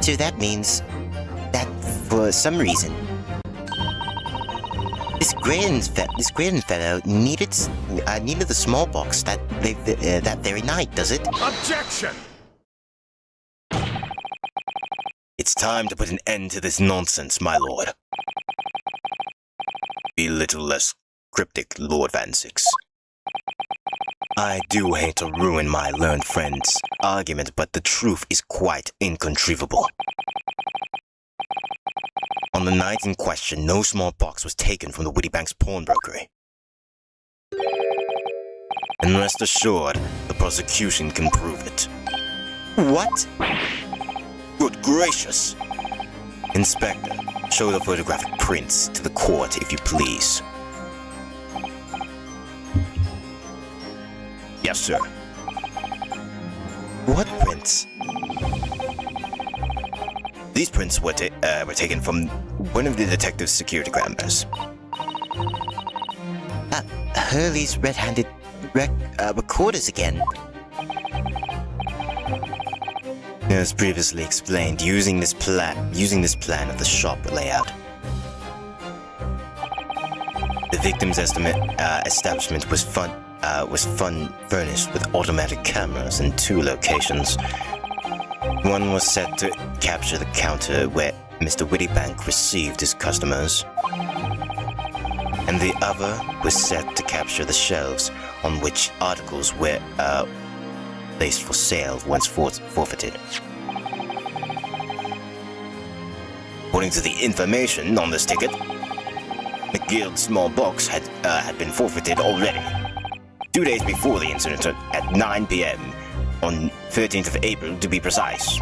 So that means that for some reason, this Graydon fellow needed the small box that very night, does it? Objection! It's time to put an end to this nonsense, my lord. Be a little less cryptic, Lord Van Six. I do hate to ruin my learned friend's argument, but the truth is quite incontrovertible. On the night in question, no small box was taken from the Wittybanks pawnbrokery. And rest assured, the prosecution can prove it. What? Good gracious! Inspector, show the photographic prints to the court, if you please. Yes, sir. What prints? These prints were taken from one of the detective's security cameras. Hurley's red-handed recorders again. As previously explained, using this plan of the shop layout. The victim's establishment was furnished with automatic cameras in 2 locations. One was set to capture the counter where Mr. Wittybank received his customers, and the other was set to capture the shelves on which articles were placed for sale once forfeited. According to the information on this ticket, McGill's small box had been forfeited already, 2 days before the incident at 9 p.m. on 13th of April to be precise.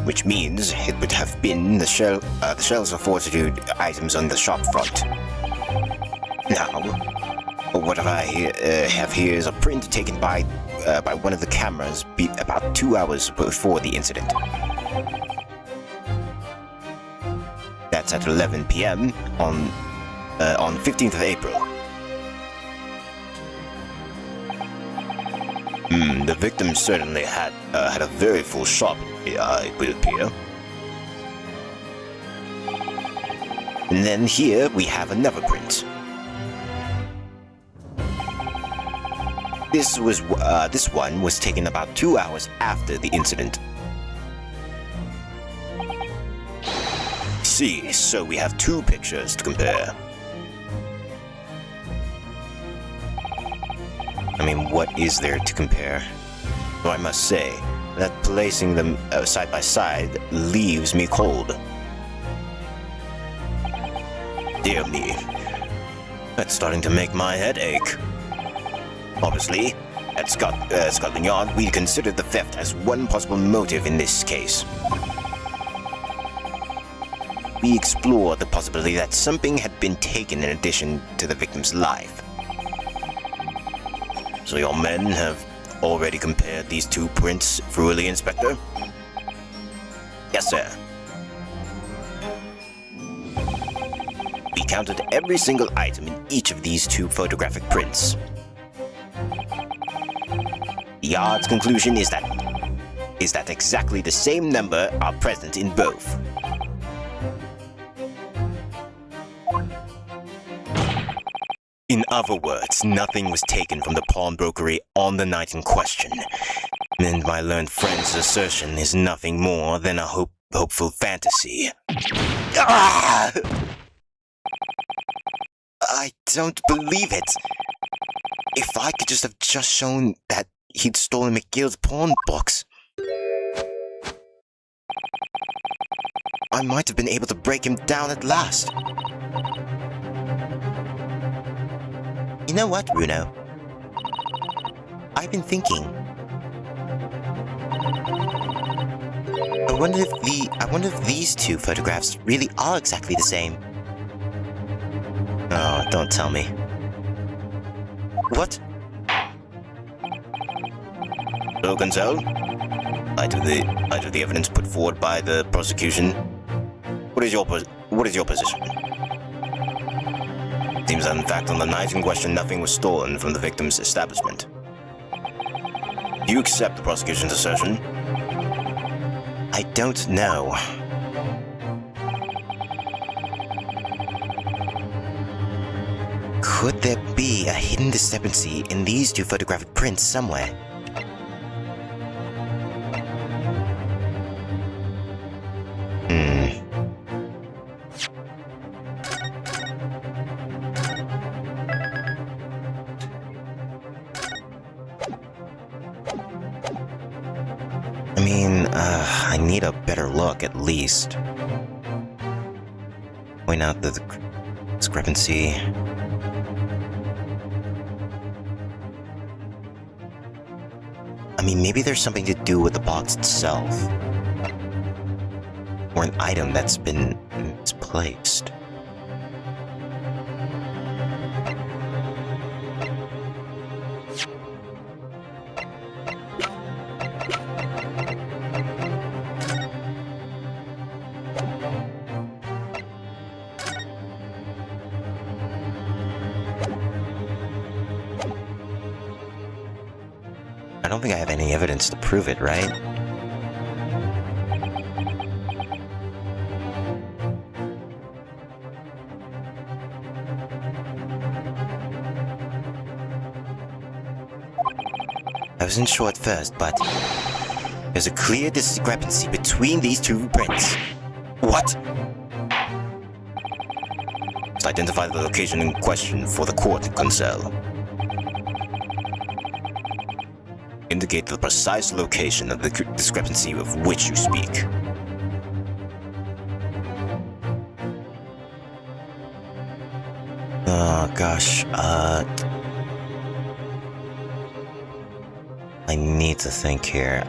which means it would have been the shells of fortitude items on the shop front. Now, what I have here is a print taken by one of the cameras about 2 hours before the incident. That's at 11 p.m. on 15th of April. The victim certainly had a very full shop, it would appear. And then here we have another print. This one was taken about 2 hours after the incident. See, so we have two pictures to compare. I mean, what is there to compare? Though I must say that placing them side by side leaves me cold. Dear me, that's starting to make my head ache. Obviously, at Scotland Yard, we considered the theft as one possible motive in this case. We explored the possibility that something had been taken in addition to the victim's life. So your men have already compared these two prints thoroughly, Inspector? Yes, sir. We counted every single item in each of these two photographic prints. The Yard's conclusion is that exactly the same number are present in both. In other words, nothing was taken from the pawnbrokery on the night in question, and my learned friend's assertion is nothing more than a hopeful fantasy. Ah! I don't believe it. If I could have just shown that he'd stolen McGill's pawn box, I might have been able to break him down at last. You know what, Bruno? I've been thinking. I wonder if these two photographs really are exactly the same. Oh, don't tell me. What? So, Gonzalo? I do the evidence put forward by the prosecution. What is your position? Seems that in fact on the night in question nothing was stolen from the victim's establishment. Do you accept the prosecution's assertion? I don't know. Could there be a hidden discrepancy in these two photographic prints somewhere? I need a better look, at least. Point out the discrepancy. I mean, maybe there's something to do with the box itself. Or an item that's been misplaced. I don't think I have any evidence to prove it, right? I wasn't sure at first, but there's a clear discrepancy between these two prints. What? Let's identify the location in question for the court, Gonzalo. Indicate the precise location of the discrepancy of which you speak. Oh gosh, I need to think here.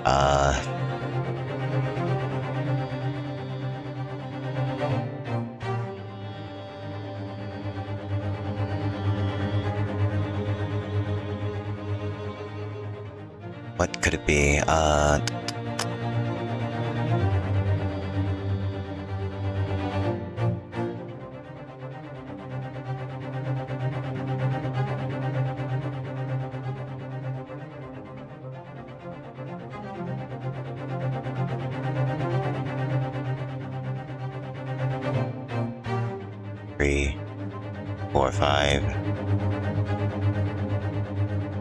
What could it be? Three, 4, 5.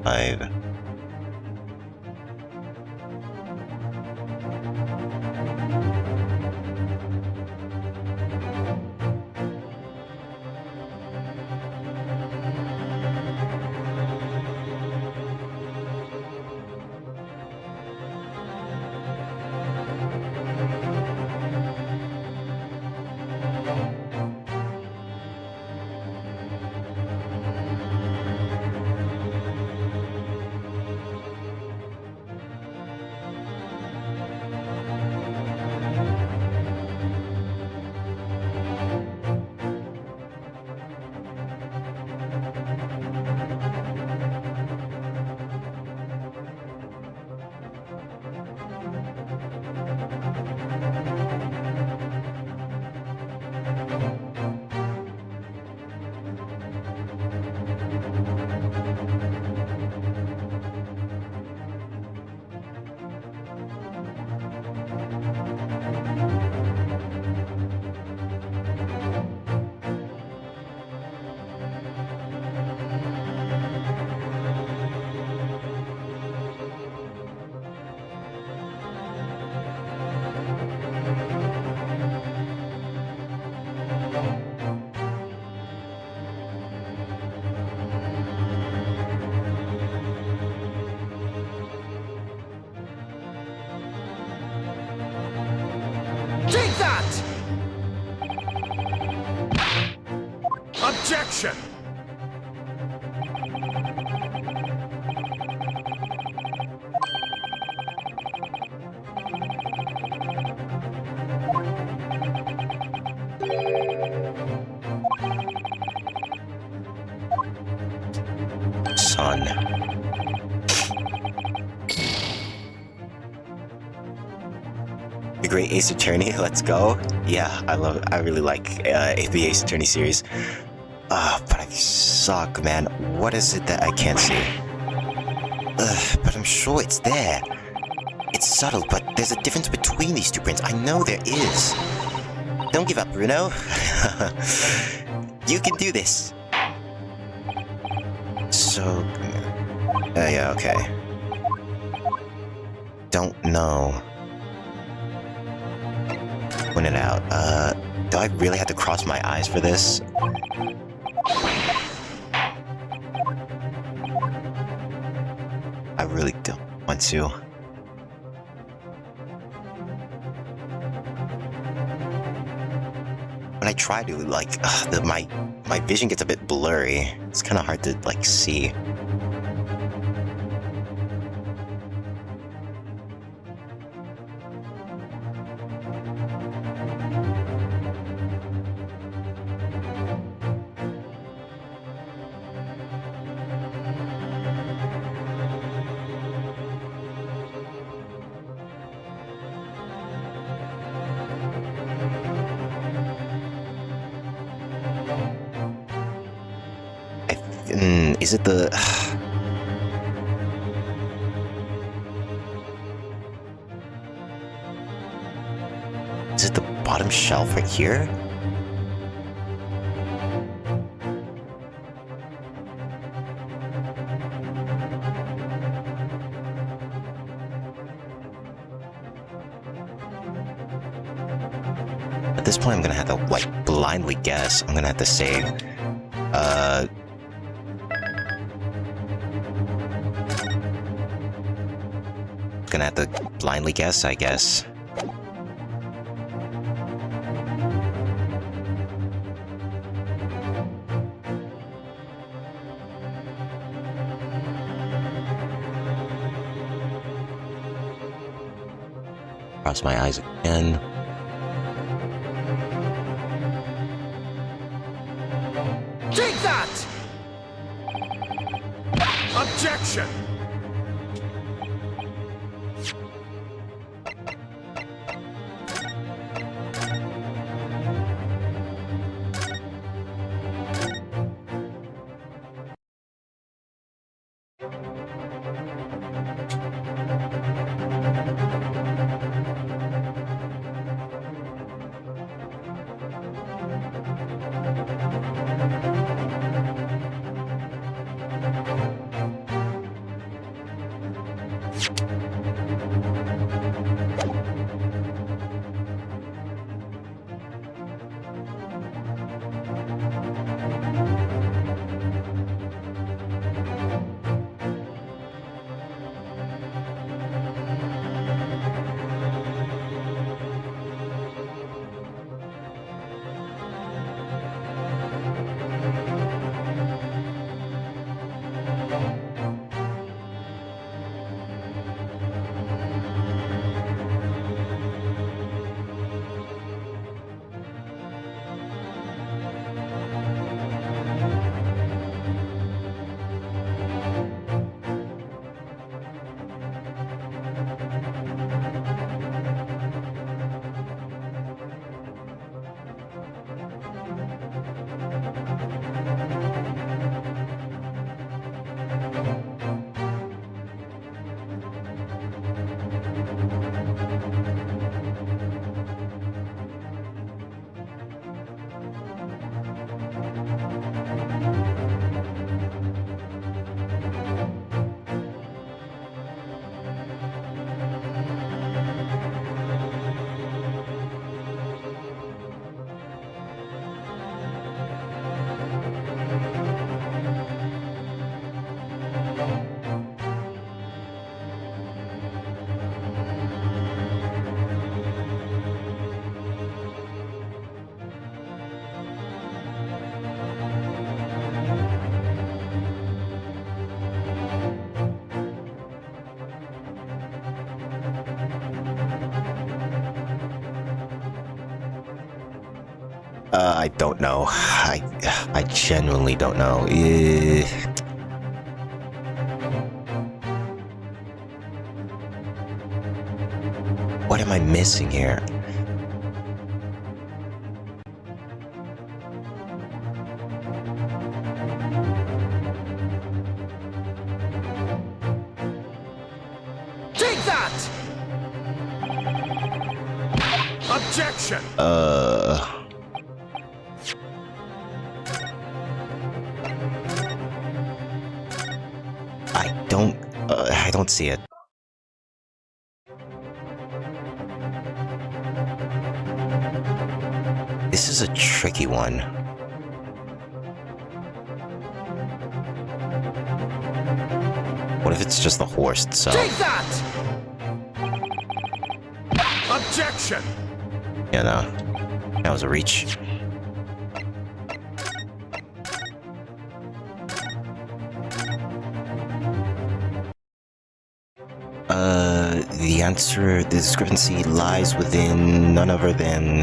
5. Take that! Objection! Son. The Great Ace Attorney, let's go. Yeah, I really like the Ace Attorney series. But I suck, man. What is it that I can't see? But I'm sure it's there. It's subtle, but there's a difference between these two prints. I know there is. Don't give up, Bruno. You can do this. So... yeah, okay. Don't know. Point it out. Do I really have to cross my eyes for this? I really don't want to. When I try to, like, my vision gets a bit blurry. It's kind of hard to, like, see. Is it the... Is it the bottom shelf right here? At this point, I'm gonna have to, like, blindly guess. I'm gonna have to say, gonna have to blindly guess, I guess. Cross my eyes again. Take that! Objection! I don't know. I genuinely don't know. What am I missing here? Take that! Objection! I don't see it. This is a tricky one. What if it's just the horse itself? Take that! Objection! You know, that was a reach. The answer, the discrepancy lies within none other than...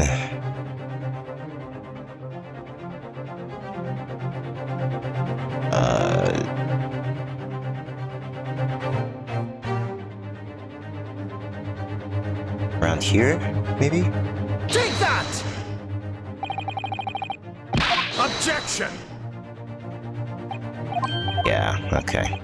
around here, maybe? Take that! Objection! Yeah, okay.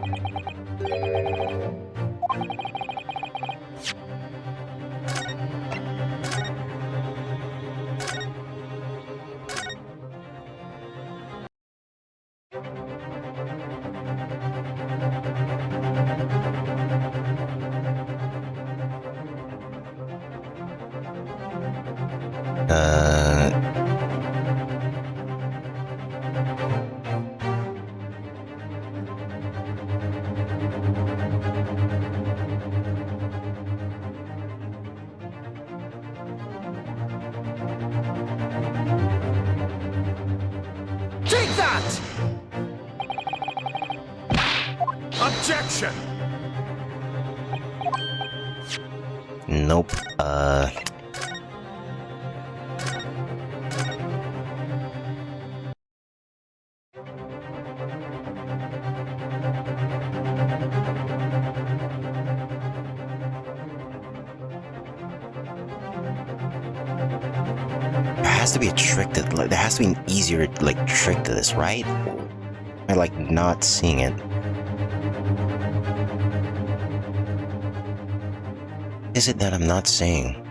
Take that! Objection! Nope, there has to be a trick to, like, there has to be an easier, like, trick to this, right? I like not seeing it. Is it that I'm not seeing?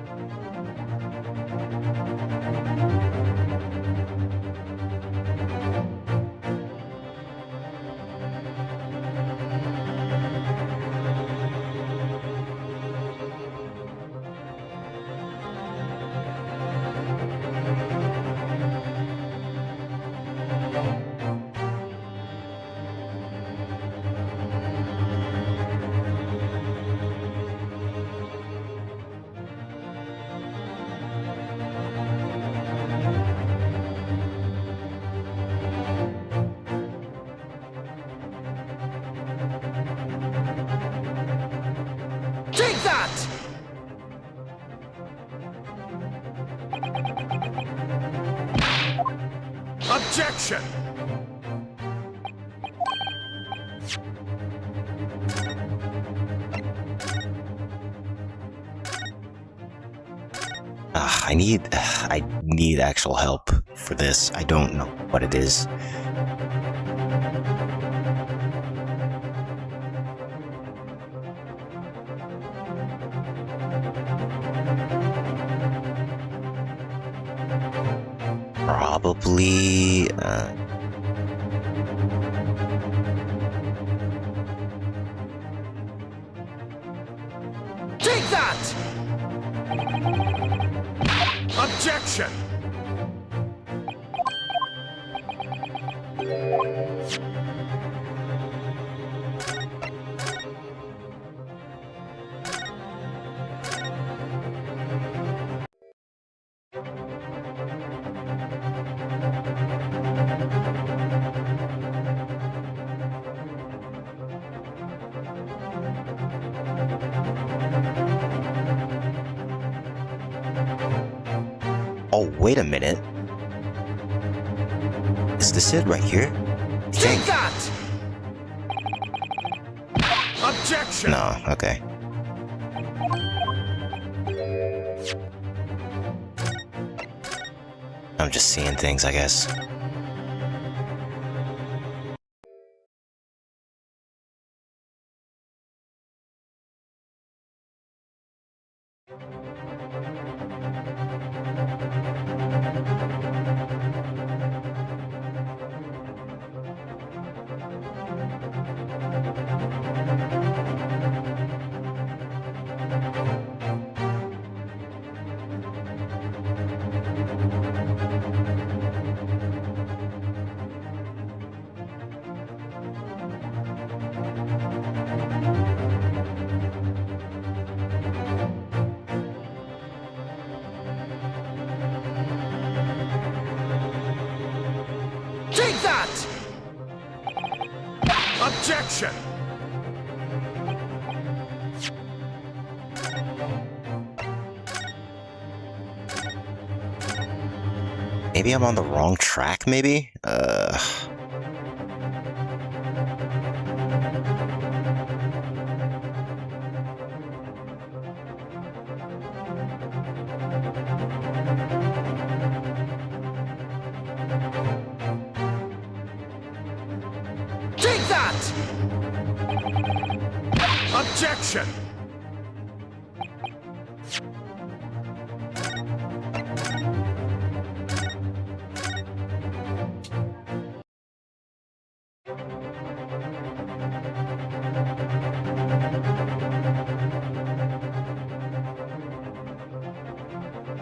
Take that! Objection! I need actual help for this. I don't know what it is. Probably, Take that! Objection! oh, wait a minute. Is this it right here? Take that! Objection! No, okay. I'm just seeing things, I guess. Take that! Objection! Maybe I'm on the wrong track, maybe? Take that! Objection!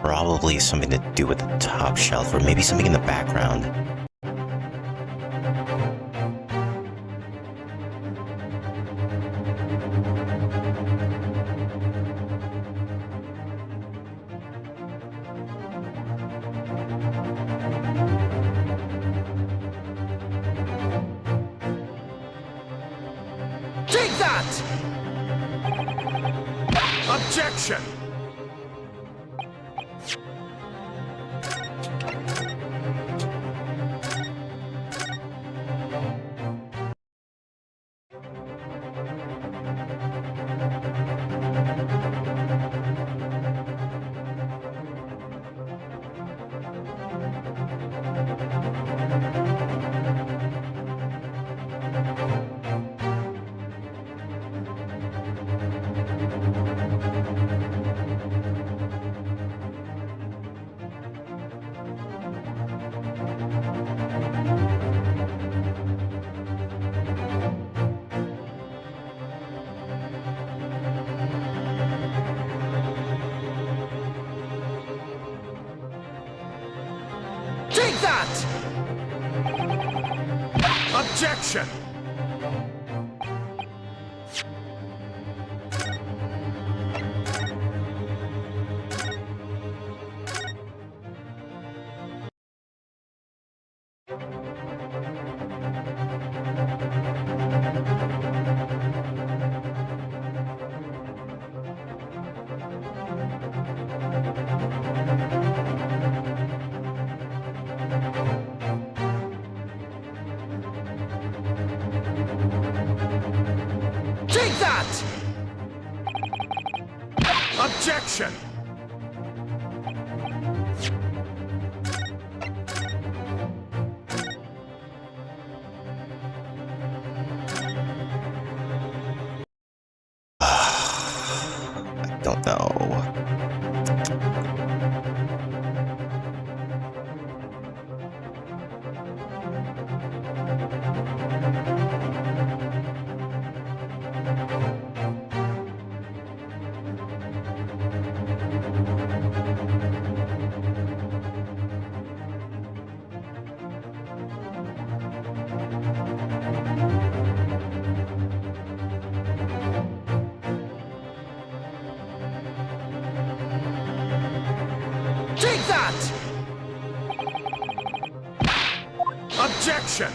Probably something to do with the top shelf, or maybe something in the background. Take that! Objection! Take that! Objection! Take that! Objection! I don't know. Take that! Objection!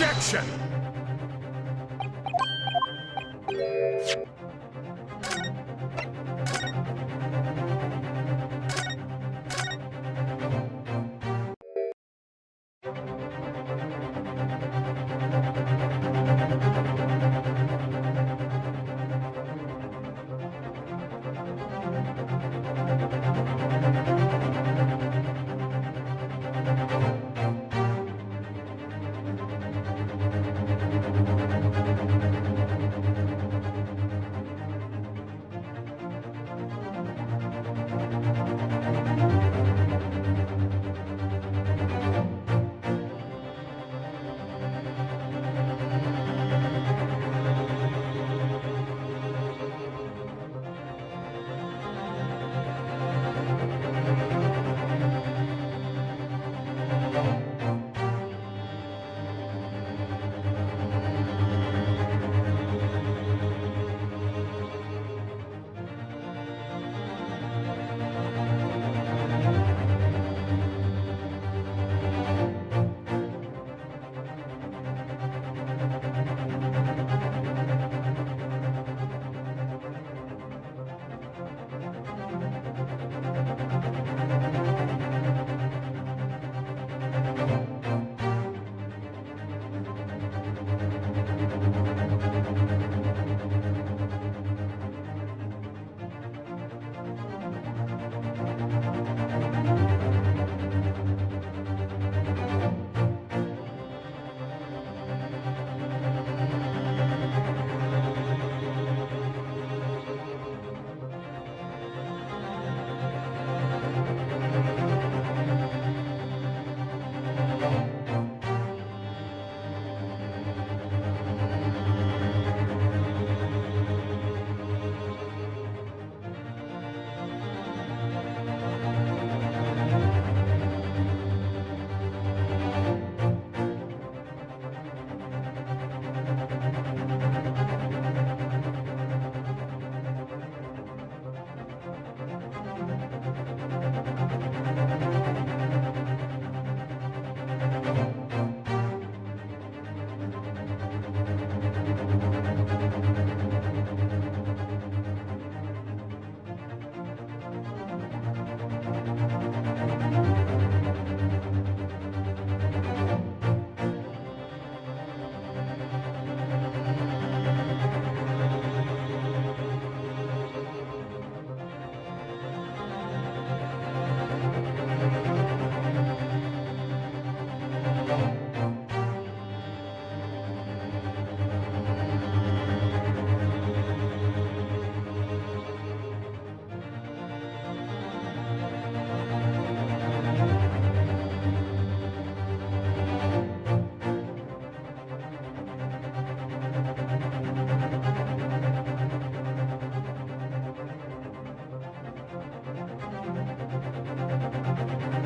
Objection!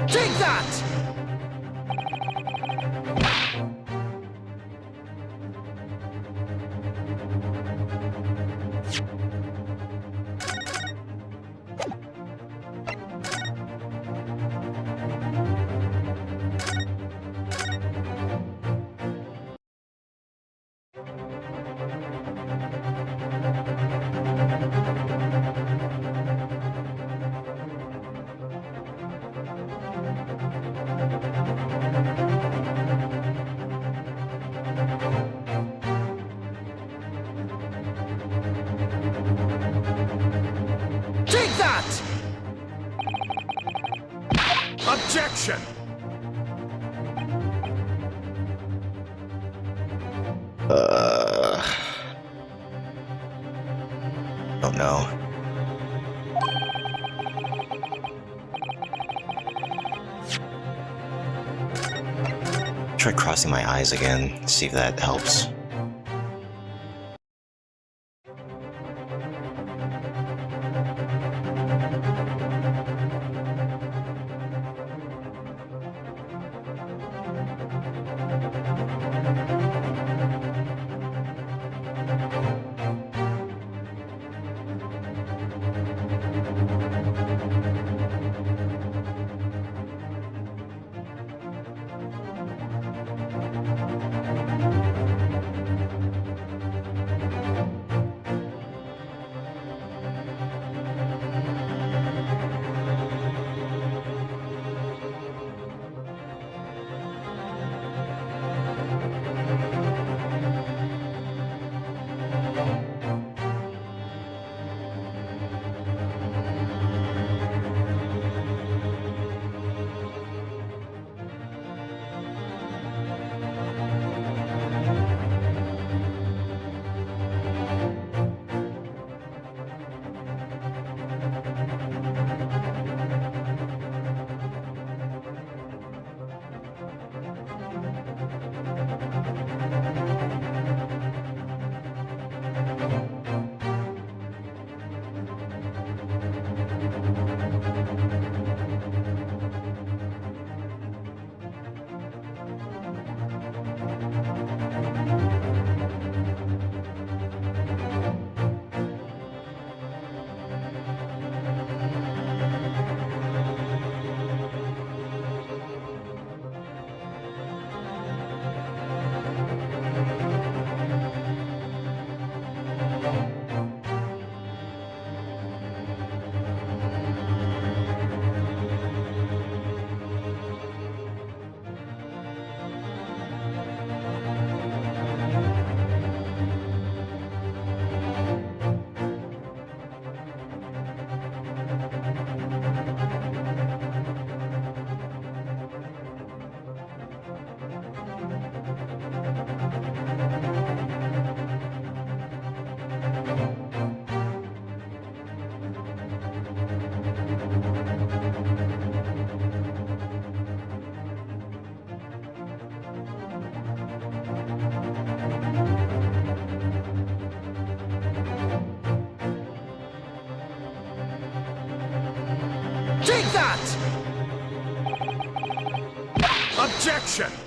Take that! Take that! Objection! Oh no. Try crossing my eyes again, see if that helps. Objection!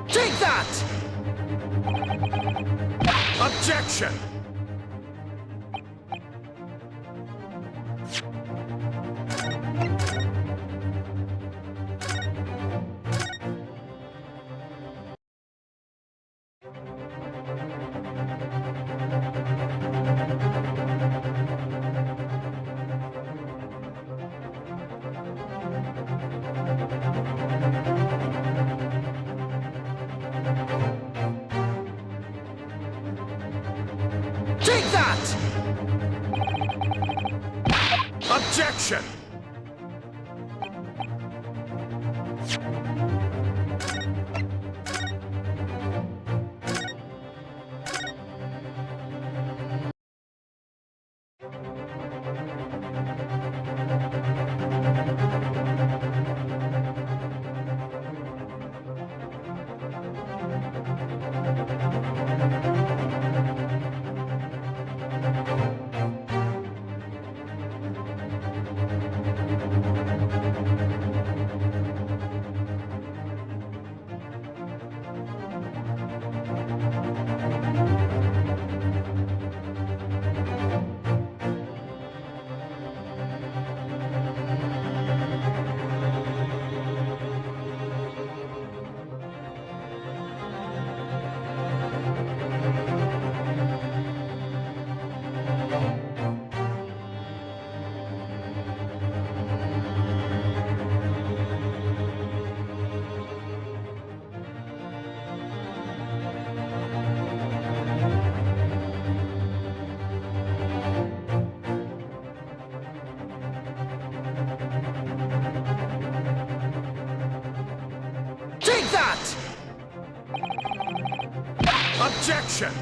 Take that! Objection! Take that! Objection! Take that! Objection!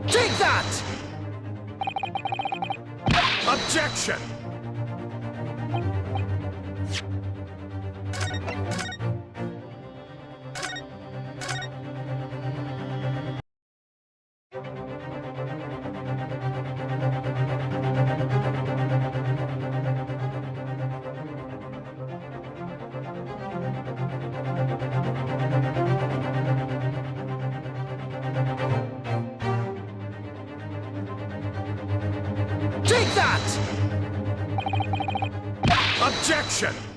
Take that! Objection! Take that! Objection!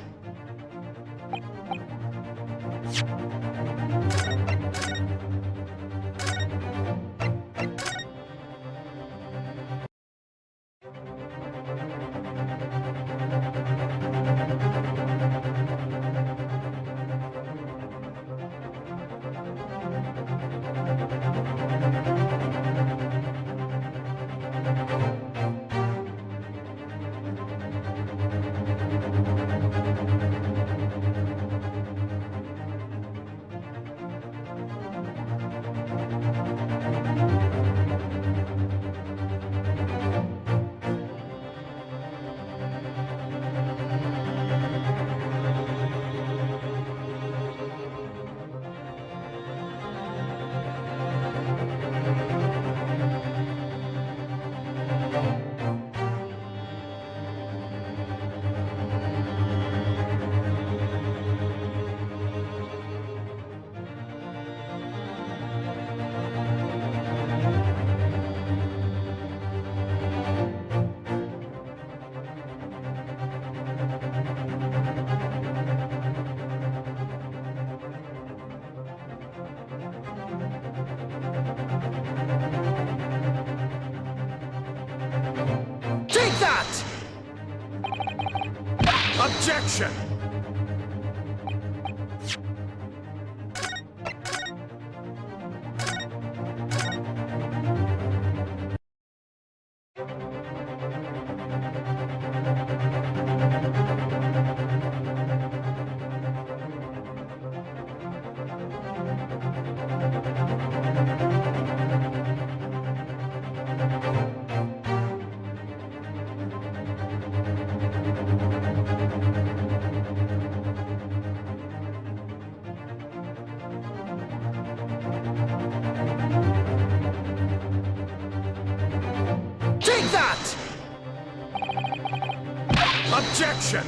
Objection! Take that! Objection!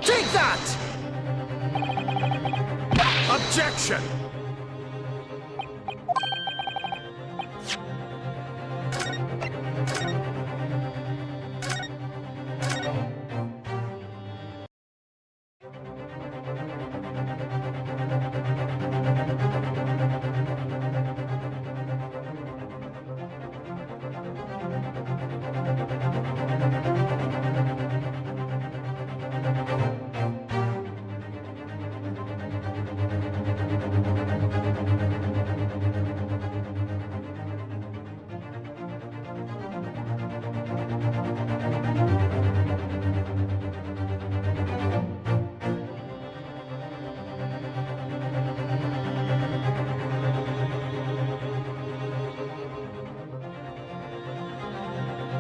Take that! Objection!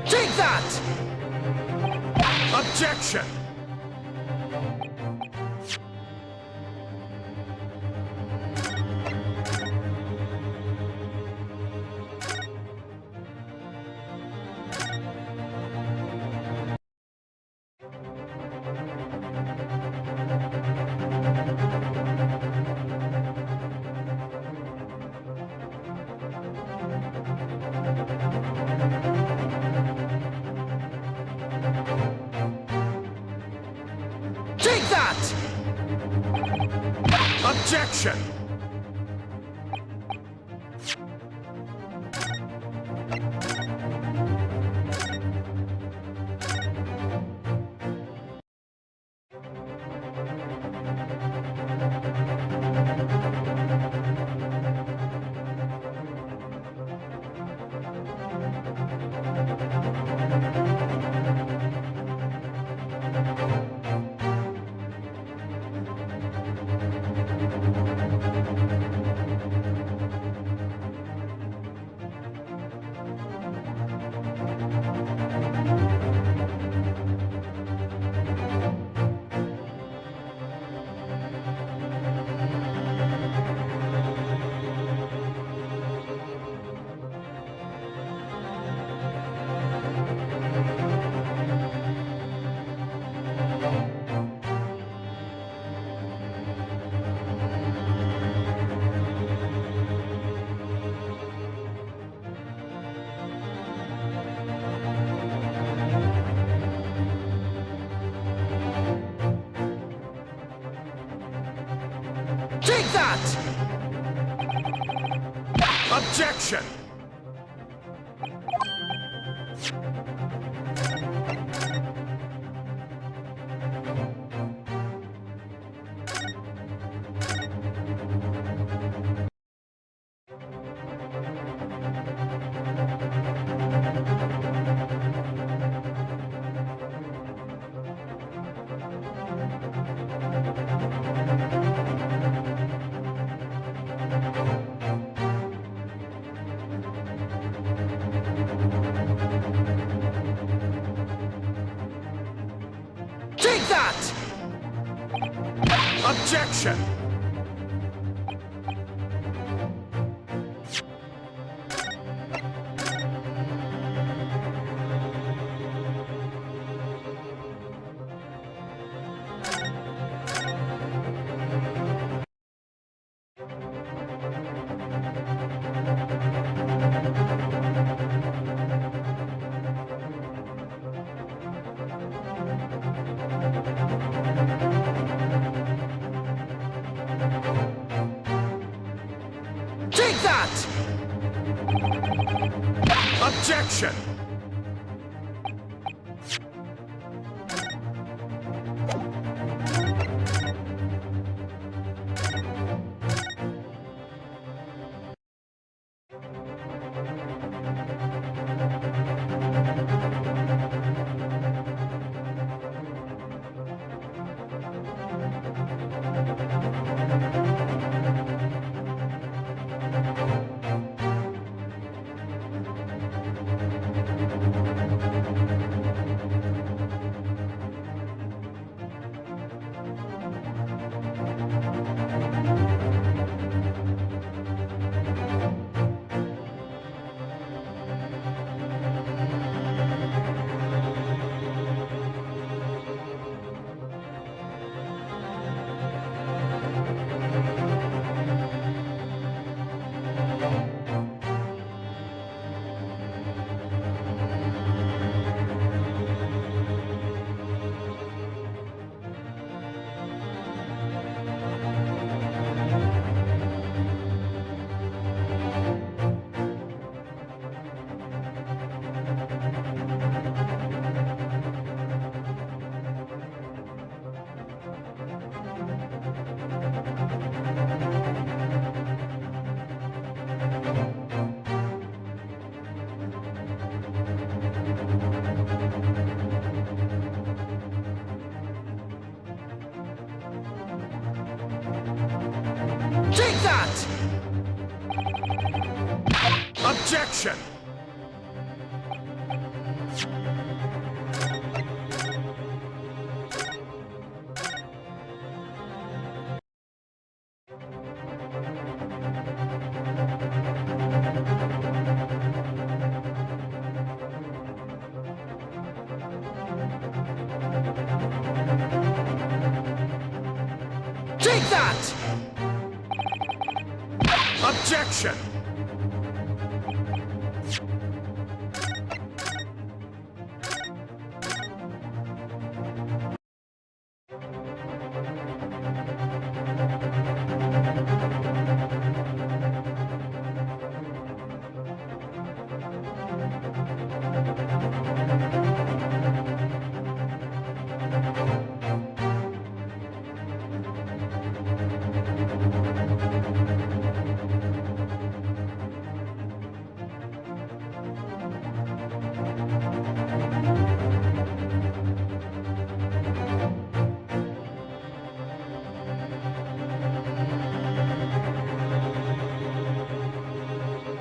Take that! Objection! Take that! Objection! Take that! Objection! Take that! Objection! Take that! Objection! Take that! Objection! Take that! Objection!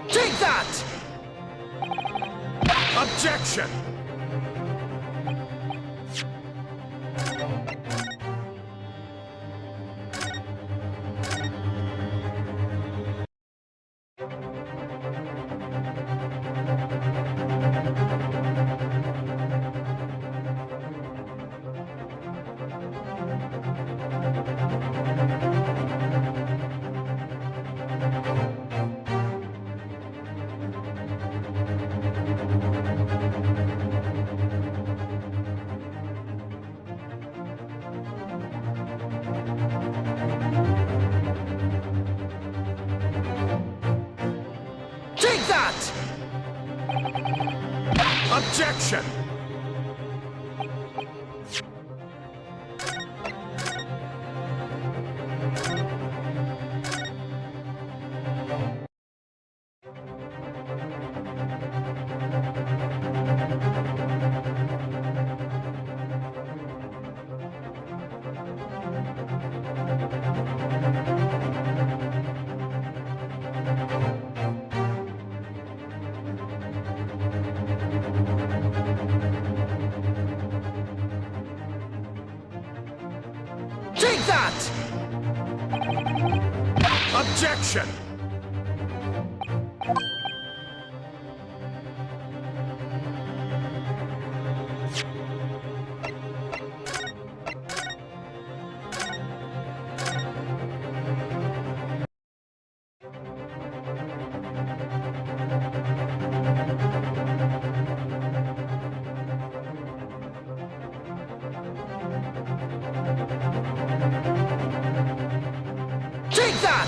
Take that! Objection! Take that! Objection! Take that! Objection!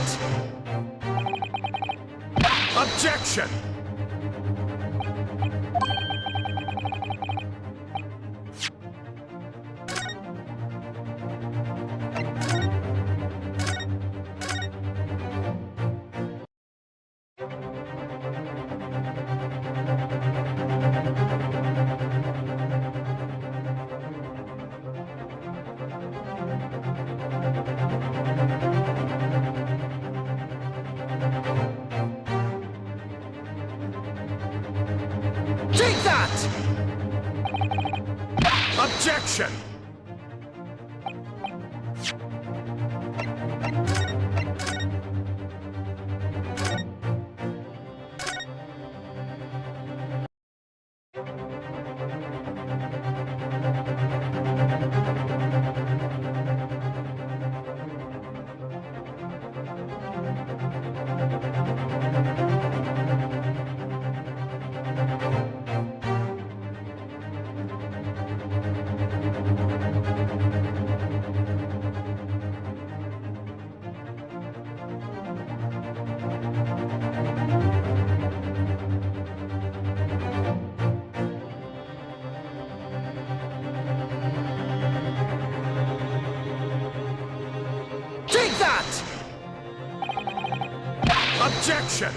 that! Objection! Take that! Objection! Take that! Objection!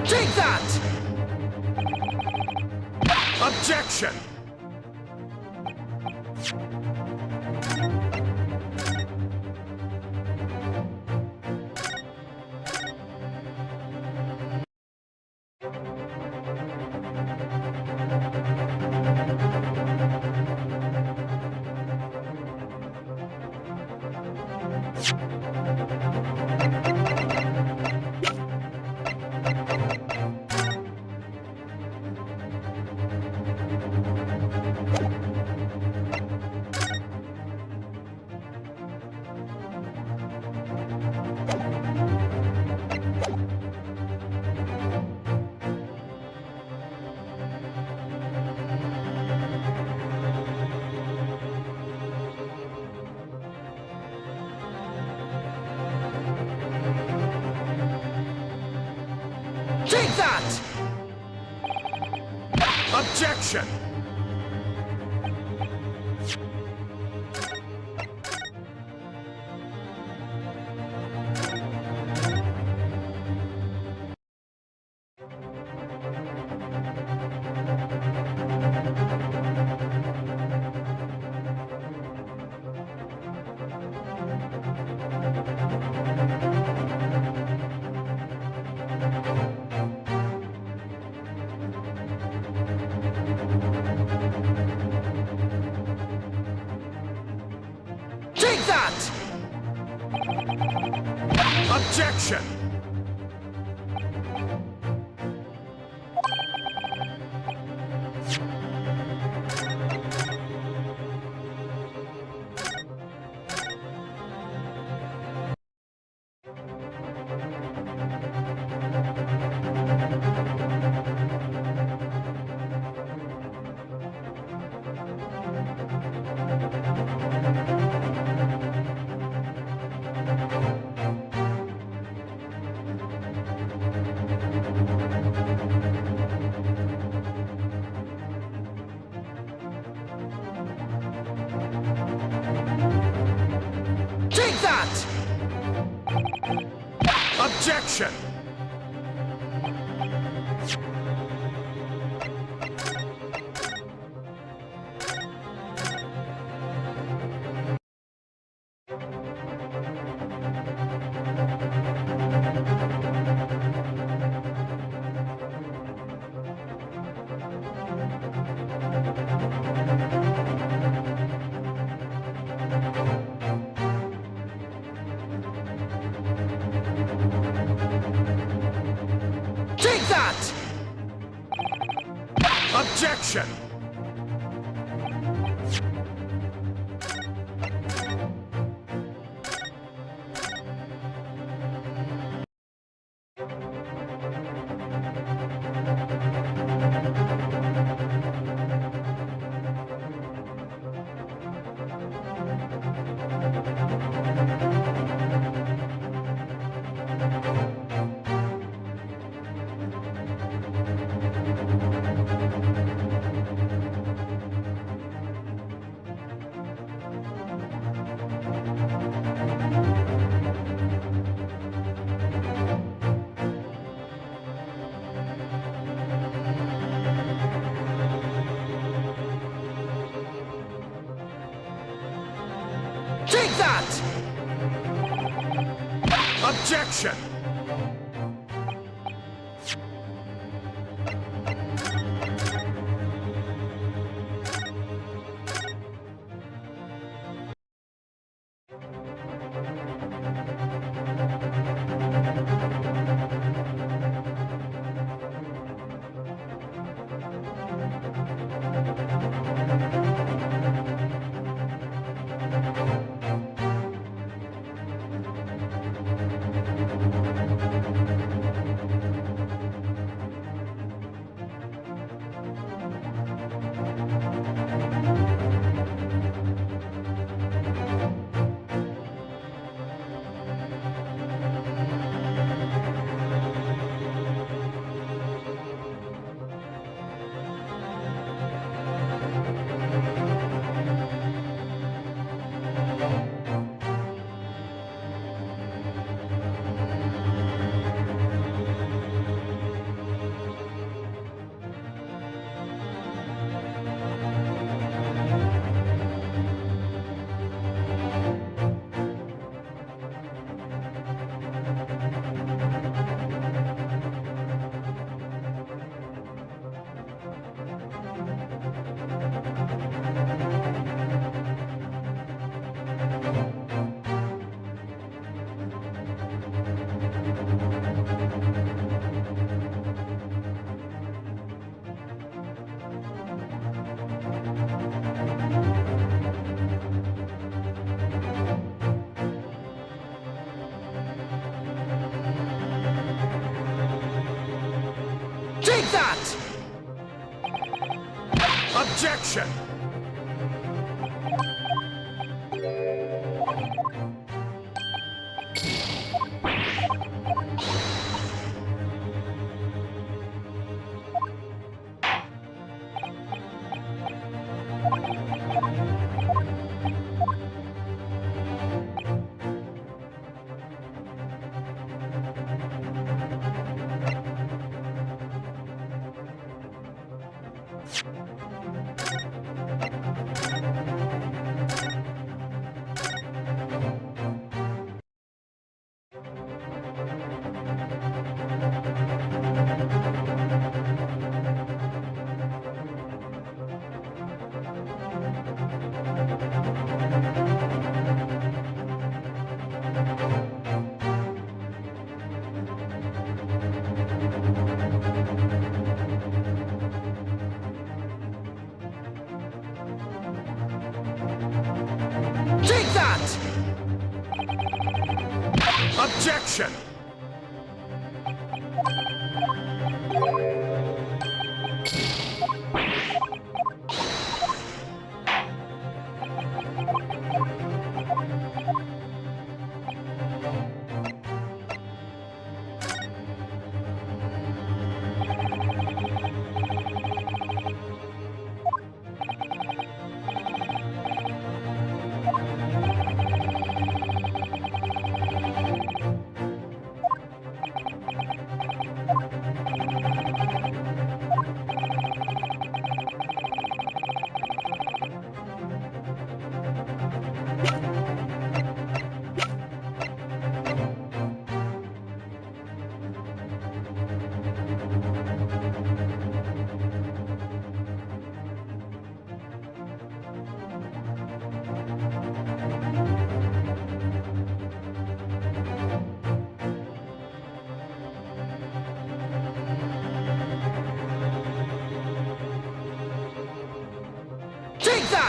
Take that! Objection! Take that! Objection! Take that! Objection! Take that! Objection! Objection! Take that! Objection! Take that! Objection! Take that! Objection!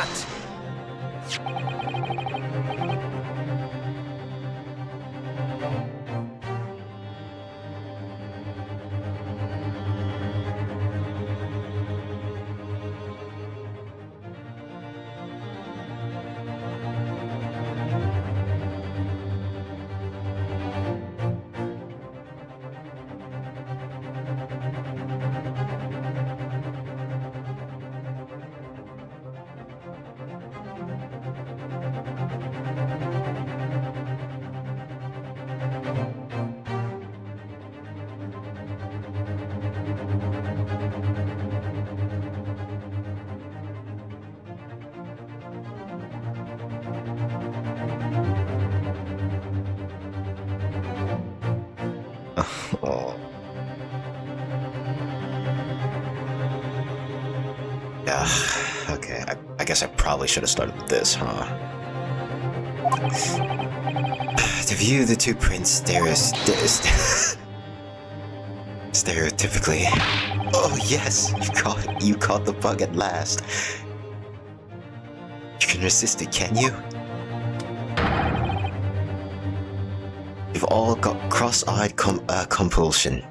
that! Oh. Yeah, okay. I guess I probably should have started with this, huh? To view the two prints stereotypically. Oh yes, you caught the bug at last. You can resist it, can you? You've all got cross-eyed compulsion.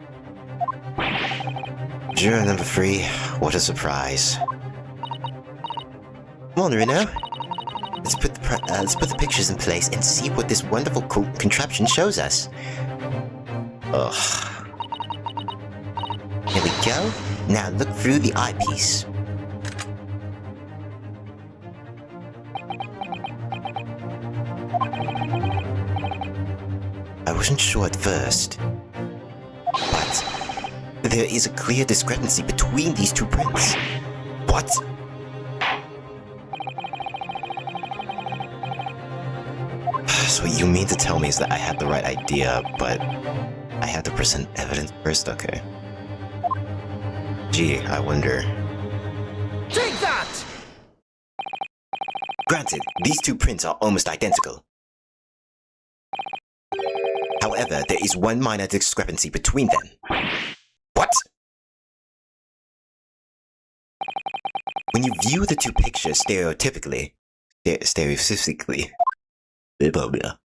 Juror number 3, what a surprise. Come on, Reno. Let's put the pictures in place and see what this wonderful contraption shows us. Ugh. Here we go. Now look through the eyepiece. I wasn't sure at first, but there is a clear discrepancy between these two prints. What? So what you mean to tell me is that I had the right idea, but I had to present evidence first? Okay. Gee, I wonder. Take that! Granted, these two prints are almost identical. However, there is one minor discrepancy between them. What? When you view the two pictures stereotypically, blah blah blah.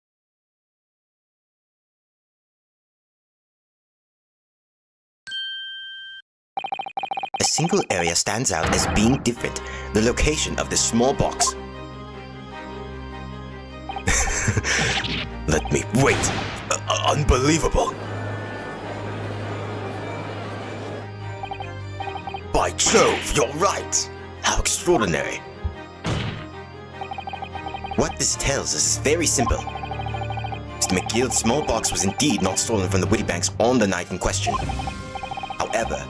A single area stands out as being different, the location of the small box. Let me wait. Unbelievable. By Jove, you're right. How extraordinary. What this tells us is very simple. Mr. McGill's small box was indeed not stolen from the Witty Banks on the night in question. However,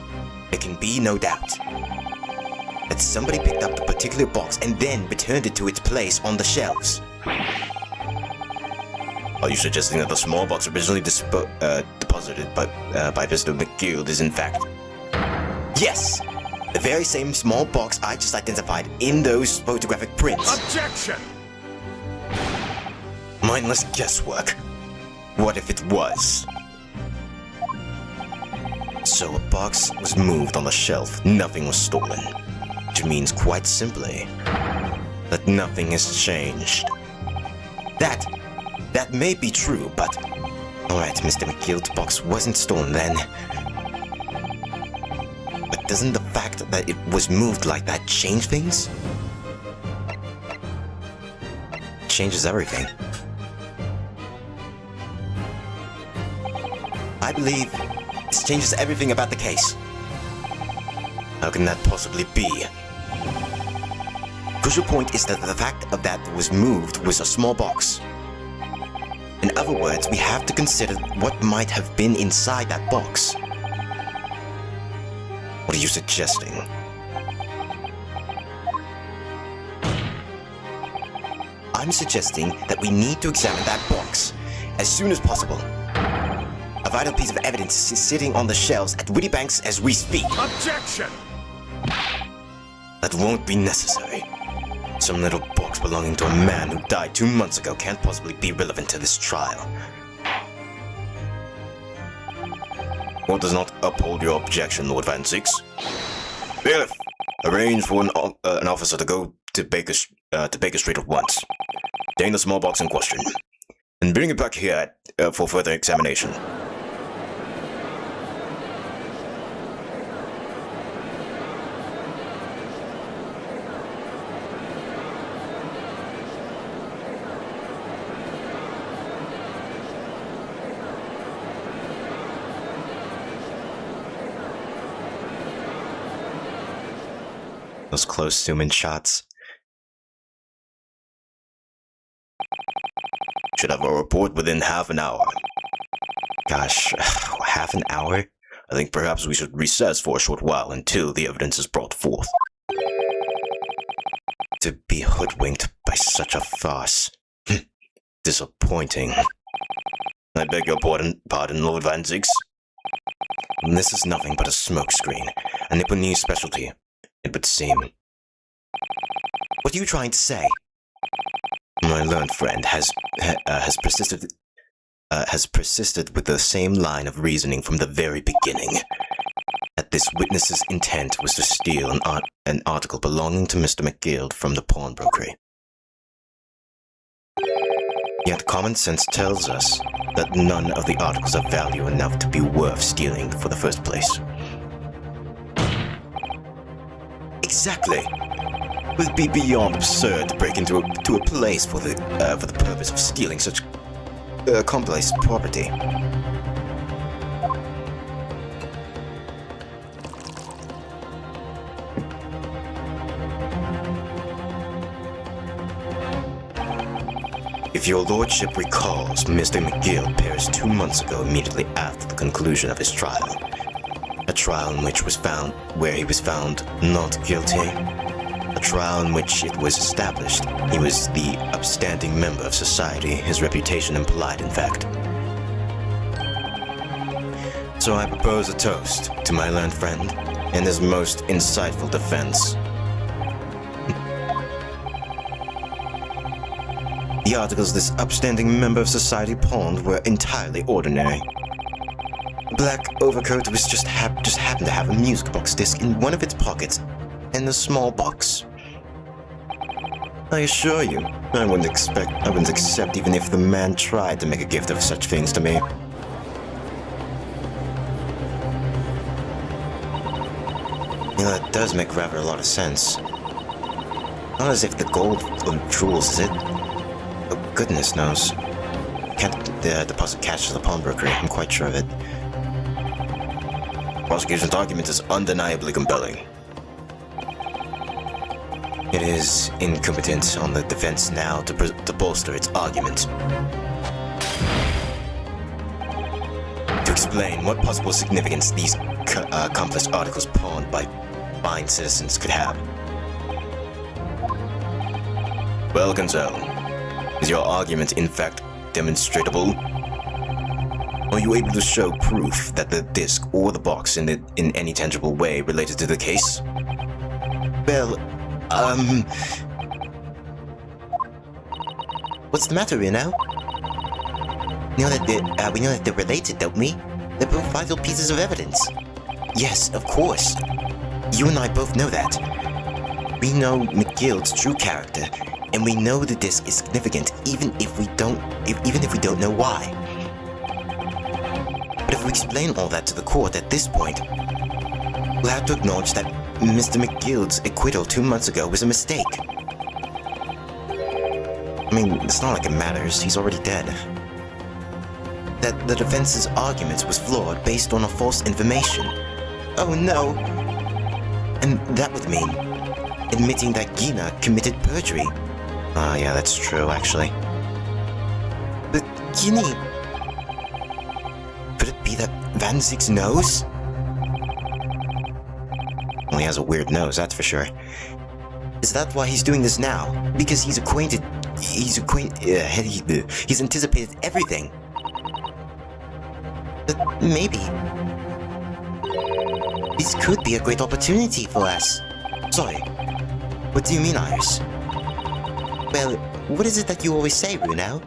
there can be no doubt that somebody picked up the particular box and then returned it to its place on the shelves. Are you suggesting that the small box originally deposited by Mr. McGill is in fact... Yes! The very same small box I just identified in those photographic prints. Objection! Mindless guesswork. What if it was? So a box was moved on the shelf, nothing was stolen. Which means quite simply that nothing has changed. That may be true, but... Alright, Mr. McGill's box wasn't stolen then. But doesn't the fact that it was moved like that change things? It changes everything. I believe this changes everything about the case. How can that possibly be? Crucial point is that the fact of that was moved was a small box. In other words, we have to consider what might have been inside that box. What are you suggesting? I'm suggesting that we need to examine that box as soon as possible. A vital piece of evidence is sitting on the shelves at Witty Banks as we speak. Objection! That won't be necessary. Some little box belonging to a man who died 2 months ago can't possibly be relevant to this trial. What does not uphold your objection, Lord Van Six? Bailiff, arrange for an officer to go to Baker Street at once. Take the small box in question, and bring it back here for further examination. Those close zoom-in shots. Should have a report within half an hour. Gosh, half an hour? I think perhaps we should recess for a short while until the evidence is brought forth. To be hoodwinked by such a farce. Disappointing. I beg your pardon, Lord Van Zix. This is nothing but a smokescreen, a Nipponese specialty, it would seem. What are you trying to say? My learned friend has persisted with the same line of reasoning from the very beginning. That this witness's intent was to steal an article belonging to Mr. McGill from the pawnbroker. Yet common sense tells us that none of the articles are value enough to be worth stealing for the first place. Exactly. It would be beyond absurd to break into a place for the purpose of stealing such complex property. If your lordship recalls, Mr. McGill perished 2 months ago immediately after the conclusion of his trial. A trial in which where he was found not guilty. A trial in which it was established he was the upstanding member of society, his reputation implied, in fact. So I propose a toast to my learned friend and his most insightful defense. The articles this upstanding member of society pawned were entirely ordinary. The black overcoat was just happened to have a music box disc in one of its pockets, and a small box. I assure you, I wouldn't accept even if the man tried to make a gift of such things to me. You know, that does make rather a lot of sense. Not as if the gold or jewels, is it? Oh, goodness knows. Can't deposit cash to the pawnbroker, I'm quite sure of it. Prosecution's argument is undeniably compelling. It is incumbent on the defense now to bolster its argument. To explain what possible significance these complex articles pawned by fine citizens could have. Well, Gonzalo, is your argument in fact demonstrable? Are you able to show proof that the disc or the box in any tangible way related to the case? Well, what's the matter, Reno? We know that they're related, don't we? They're both vital pieces of evidence. Yes, of course. You and I both know that. We know McGill's true character, and we know the disc is significant, even if we don't know why. But if we explain all that to the court at this point, we'll have to acknowledge that Mr. McGill's acquittal 2 months ago was a mistake. I mean, it's not like it matters. He's already dead. That the defense's argument was flawed based on a false information. Oh no! And that would mean admitting that Gina committed perjury. Ah, yeah, that's true, actually. But Ginny... Could it be that Van Zix knows? Well, he has a weird nose, that's for sure. Is that why he's doing this now? Because he's anticipated everything. But maybe... this could be a great opportunity for us. Sorry, what do you mean, Iris? Well, what is it that you always say, Runo?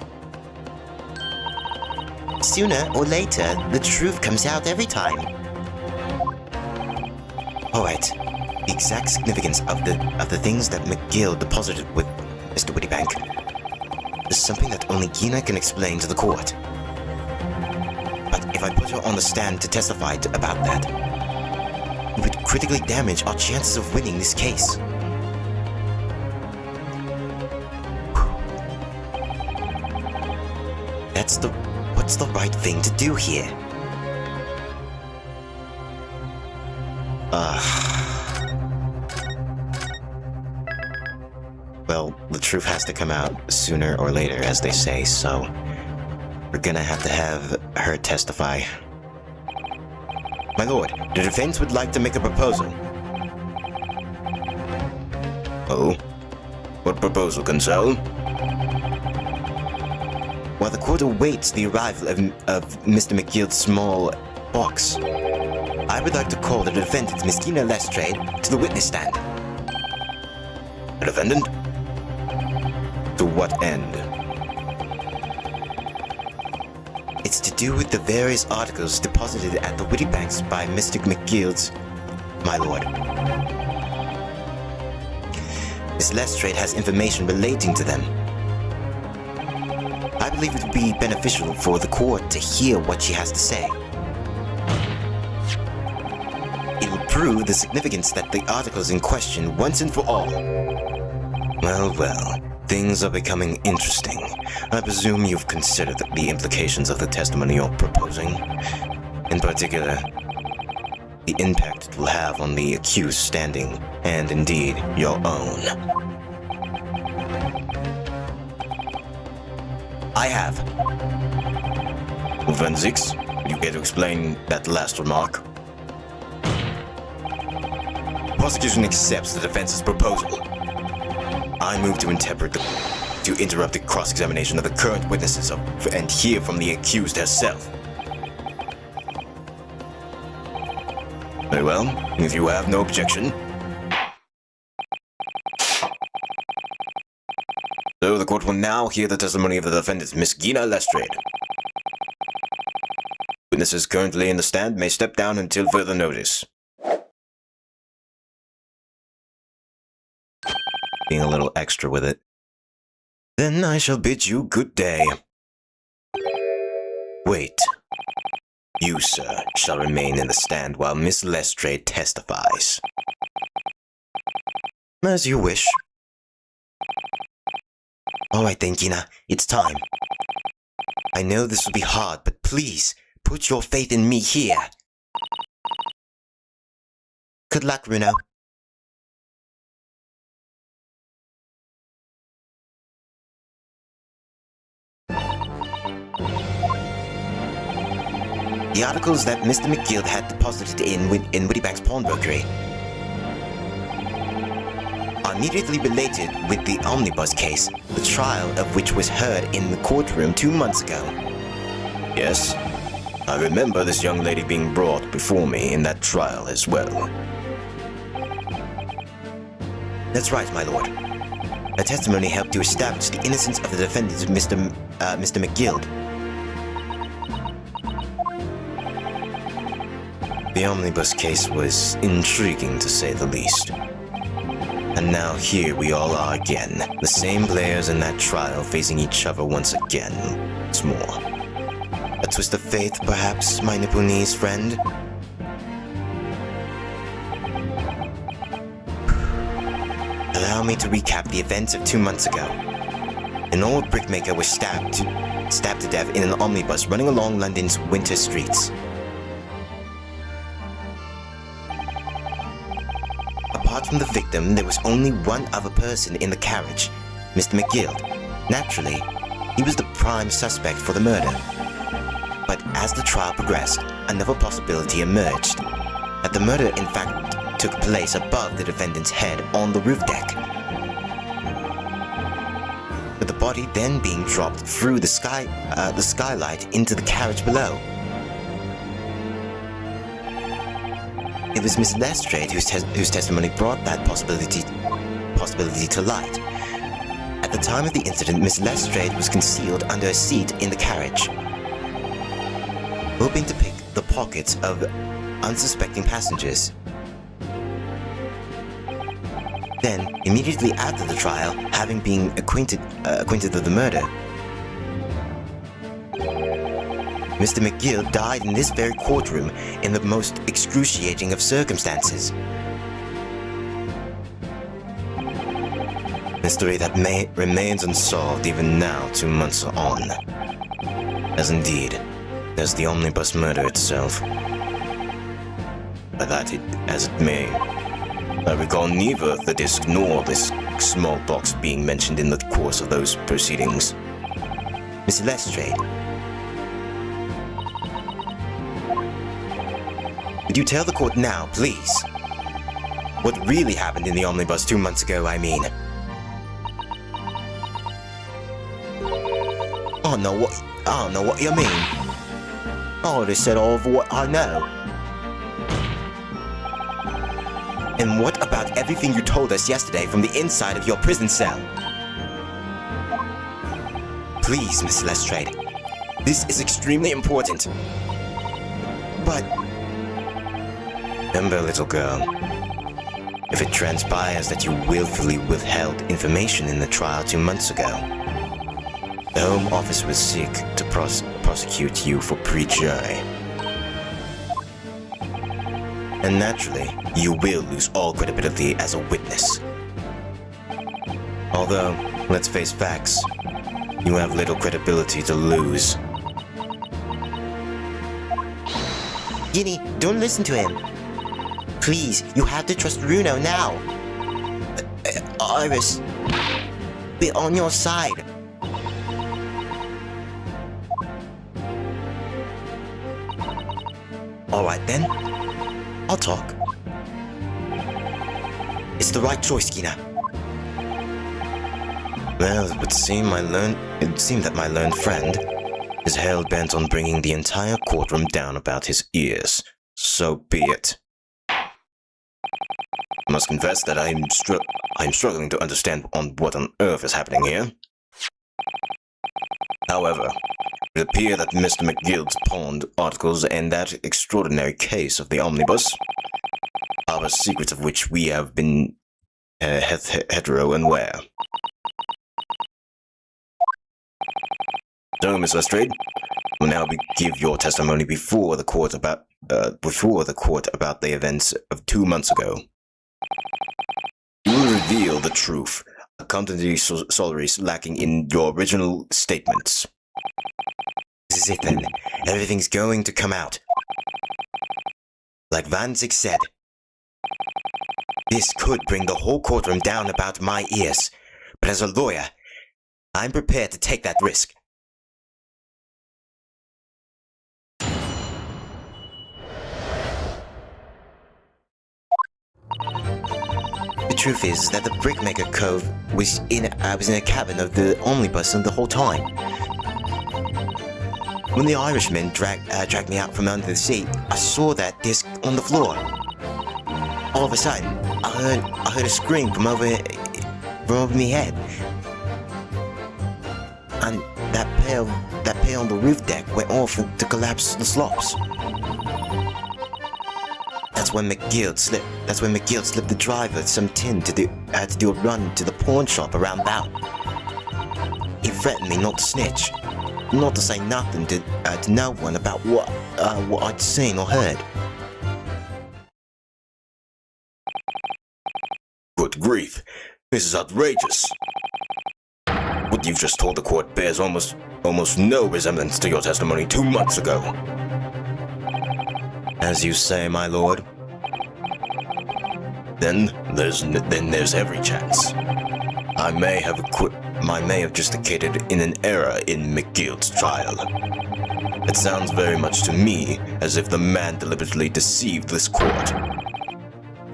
Sooner or later, the truth comes out every time. Alright, the exact significance of the things that McGill deposited with Mr. Wittybank is something that only Gina can explain to the court. But if I put her on the stand to testify about that, it would critically damage our chances of winning this case. What's the right thing to do here? Well, the truth has to come out sooner or later, as they say, so we're gonna have to have her testify. My lord, the defense would like to make a proposal. Oh? What proposal, Gonzalo? While the court awaits the arrival of Mr. McGill's small box, I would like to call the defendant, Miss Gina Lestrade, to the witness stand. The defendant? To what end? It's to do with the various articles deposited at the Wittybanks by Mr. McGill's, my lord. Miss Lestrade has information relating to them. I believe it would be beneficial for the court to hear what she has to say. It will prove the significance that the articles in question once and for all. Well, things are becoming interesting. I presume you've considered the implications of the testimony you're proposing. In particular, the impact it will have on the accused standing, and indeed, your own. I have. Forensics, would you care to explain that last remark? The prosecution accepts the defense's proposal. I move to interrupt the cross-examination of the current witnesses and hear from the accused herself. Very well, if you have no objection. So the court will now hear the testimony of the defendant, Miss Gina Lestrade. Witnesses currently in the stand may step down until further notice. Being a little extra with it. Then I shall bid you good day. Wait. You, sir, shall remain in the stand while Miss Lestrade testifies. As you wish. Alright then, Gina, it's time. I know this will be hard, but please, put your faith in me here. Good luck, Bruno. The articles that Mr. McGill had deposited in Wittybank's pawnbrokery are immediately related with the omnibus case, the trial of which was heard in the courtroom 2 months ago. Yes, I remember this young lady being brought before me in that trial as well. That's right, my lord. Her testimony helped to establish the innocence of the defendant, Mr. McGill. The omnibus case was intriguing, to say the least. And now here we all are again, the same players in that trial facing each other once again. What's more, a twist of fate, perhaps, my Nipponese friend? Allow me to recap the events of 2 months ago. An old brickmaker was stabbed to death in an omnibus running along London's winter streets. Apart from the victim, there was only one other person in the carriage, Mr. McGill. Naturally, he was the prime suspect for the murder. But as the trial progressed, another possibility emerged. That the murder, in fact, took place above the defendant's head on the roof deck. With the body then being dropped through the skylight into the carriage below. It was Miss Lestrade whose testimony brought that possibility to light. At the time of the incident, Miss Lestrade was concealed under a seat in the carriage, hoping to pick the pockets of unsuspecting passengers. Then, immediately after the trial, having been acquainted of the murder, Mr. McGill died in this very courtroom in the most excruciating of circumstances. Mystery that remains unsolved even now, 2 months on. As indeed, there's the omnibus murder itself. But that as it may, I recall neither the disc nor this small box being mentioned in the course of those proceedings. Miss Lestrade, could you tell the court now, please? What really happened in the omnibus 2 months ago, I mean? I don't know what you mean. I already said all of what I know. And what about everything you told us yesterday from the inside of your prison cell? Please, Miss Lestrade. This is extremely important. But... remember, little girl, if it transpires that you willfully withheld information in the trial 2 months ago, the Home Office will seek to prosecute you for perjury. And naturally, you will lose all credibility as a witness. Although, let's face facts, you have little credibility to lose. Ginny, don't listen to him. Please, you have to trust Bruno now. Iris, we're on your side. Alright then, I'll talk. It's the right choice, Gina. Well, it would seem that my learned friend is hell-bent on bringing the entire courtroom down about his ears. So be it. I must confess that I'm struggling to understand what on earth is happening here. However, it appears that Mr. McGill's pawned articles and that extraordinary case of the omnibus are secrets of which we have been hetero and aware. So, Miss Lestrade, will now give your testimony before the court about the events of 2 months ago. You will reveal the truth, accompanying solace lacking in your original statements. This is it then. Everything's going to come out. Like Van Zig said, this could bring the whole courtroom down about my ears, but as a lawyer, I'm prepared to take that risk. The truth is that the Brickmaker Cove I was in a cabin of the omnibus the whole time. When the Irishman dragged me out from under the seat, I saw that disc on the floor. All of a sudden, I heard a scream from over my head, and that pail on the roof deck went off to collapse the slopes. That's when McGill slipped the driver some tin had to do a run to the pawn shop around bout. He threatened me not to snitch, not to say nothing to no one about what I'd seen or heard. Good grief! This is outrageous! What you've just told the court bears almost no resemblance to your testimony 2 months ago. As you say, my lord. Then there's every chance. I may have justificated in an error in McGill's trial. It sounds very much to me as if the man deliberately deceived this court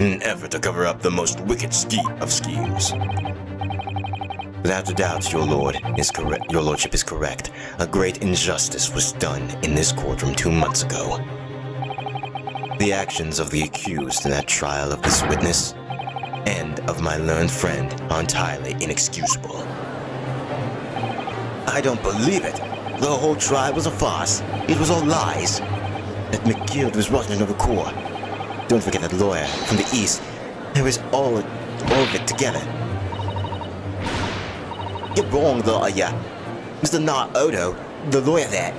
in an effort to cover up the most wicked of schemes. Without a doubt, your lordship is correct. A great injustice was done in this courtroom 2 months ago. The actions of the accused in that trial of this witness and of my learned friend are entirely inexcusable. I don't believe it. The whole trial was a farce. It was all lies. That McGill was rotten over core. Don't forget that lawyer from the east. It was all all of it together. You're wrong, lawyer. Mr. Naruto, the lawyer there,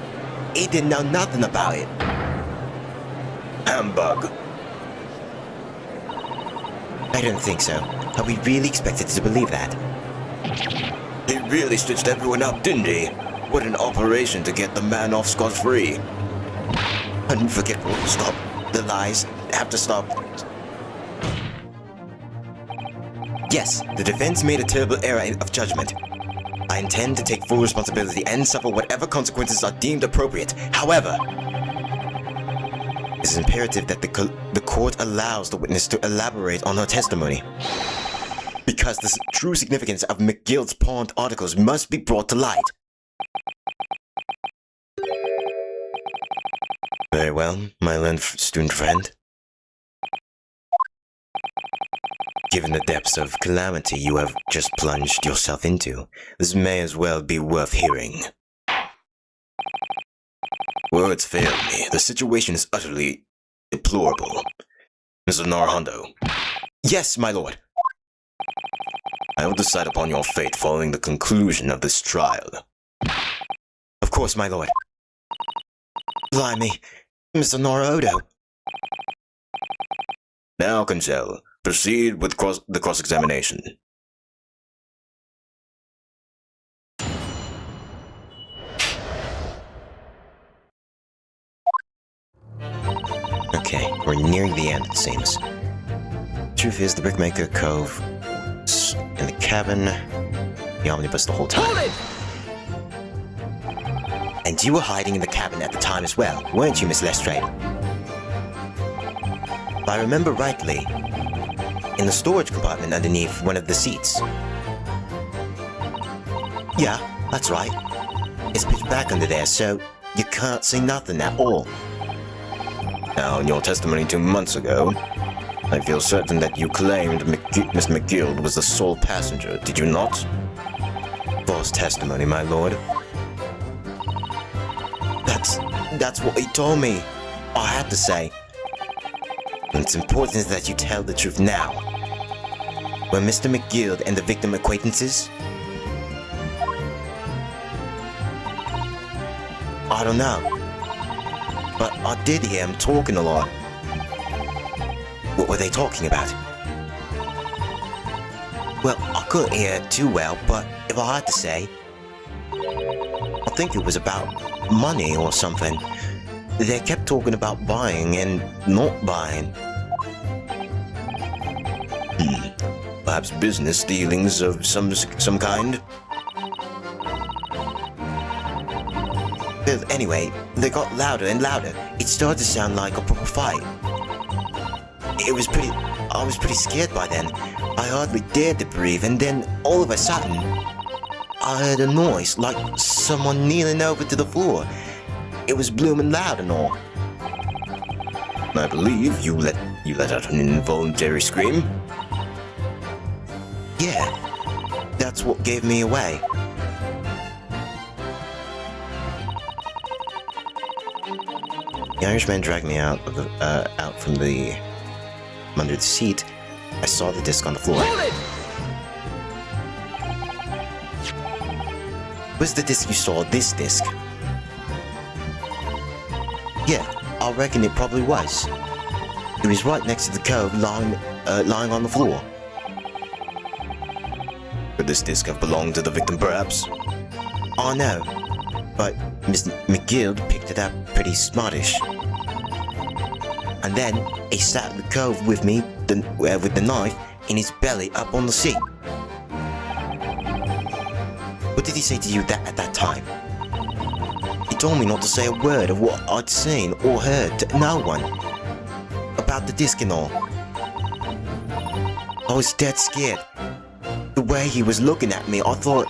he didn't know nothing about it. Humbug. I don't think so. Are we really expected to believe that? He really stitched everyone up, didn't he? What an operation to get the man off scot-free. Unforgettable. Stop. The lies have to stop. Yes, the defense made a terrible error of judgment. I intend to take full responsibility and suffer whatever consequences are deemed appropriate. However, it is imperative that the court allows the witness to elaborate on her testimony. Because the true significance of McGill's pawned articles must be brought to light. Very well, my learned student friend. Given the depths of calamity you have just plunged yourself into, this may as well be worth hearing. Words fail me. The situation is utterly deplorable. Mr. Naruhondo. Yes, my lord. I will decide upon your fate following the conclusion of this trial. Of course, my lord. Blimey, Mr. Naruhodo. Now, Cancel, proceed with the cross-examination. Okay, we're nearing the end, it seems. Truth is, the Brickmaker Cove was in the cabin, the omnibus the whole time. Hold it! And you were hiding in the cabin at the time as well, weren't you, Miss Lestrade? If I remember rightly, in the storage compartment underneath one of the seats. Yeah, that's right. It's pitch black under there, so you can't see nothing at all. Now, in your testimony 2 months ago, I feel certain that you claimed Miss McGill was the sole passenger, did you not? False testimony, my lord. That's what he told me. I had to say. And it's important that you tell the truth now. Were Mr. McGill and the victim acquaintances? I don't know. But I did hear him talking a lot. What were they talking about? Well, I couldn't hear it too well, but if I had to say, I think it was about money or something. They kept talking about buying and not buying. Perhaps business dealings of some kind? Well, anyway, they got louder and louder. It started to sound like a proper fight. I was pretty scared by then. I hardly dared to breathe, and then all of a sudden, I heard a noise like someone kneeling over to the floor. It was blooming loud and all. I believe you let out an involuntary scream. Yeah, that's what gave me away. The Irishman dragged me out from under the seat. I saw the disc on the floor. Hold it! Was the disc you saw this disc? Yeah, I reckon it probably was. It was right next to the cove, lying on the floor. Could this disc have belonged to the victim, perhaps? Oh no, but Mr. McGill picked it up pretty smartish. And then he sat in the cove with me, with the knife in his belly up on the seat. What did he say to you at that time? He told me not to say a word of what I'd seen or heard to no one. About the disc and all. I was dead scared. The way he was looking at me, I thought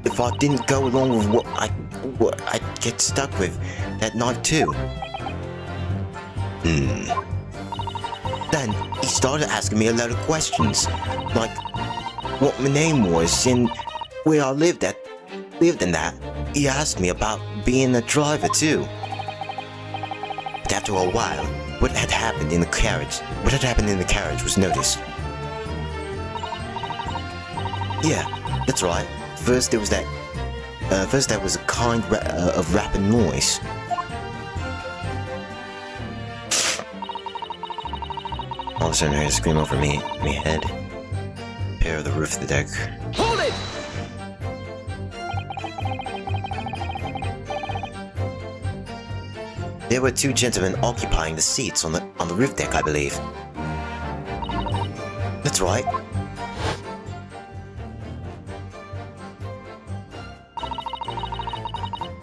if I didn't go along with what I'd get stuck with that night too. Then he started asking me a lot of questions, like what my name was and where I lived in that. He asked me about being a driver too. But after a while, what had happened in the carriage was noticed. Yeah, that's right. First there was that was a kind of rapping noise. All of a sudden I heard a scream over me head. Pair of the roof of the deck. Hold it! There were two gentlemen occupying the seats on the roof deck, I believe. That's right.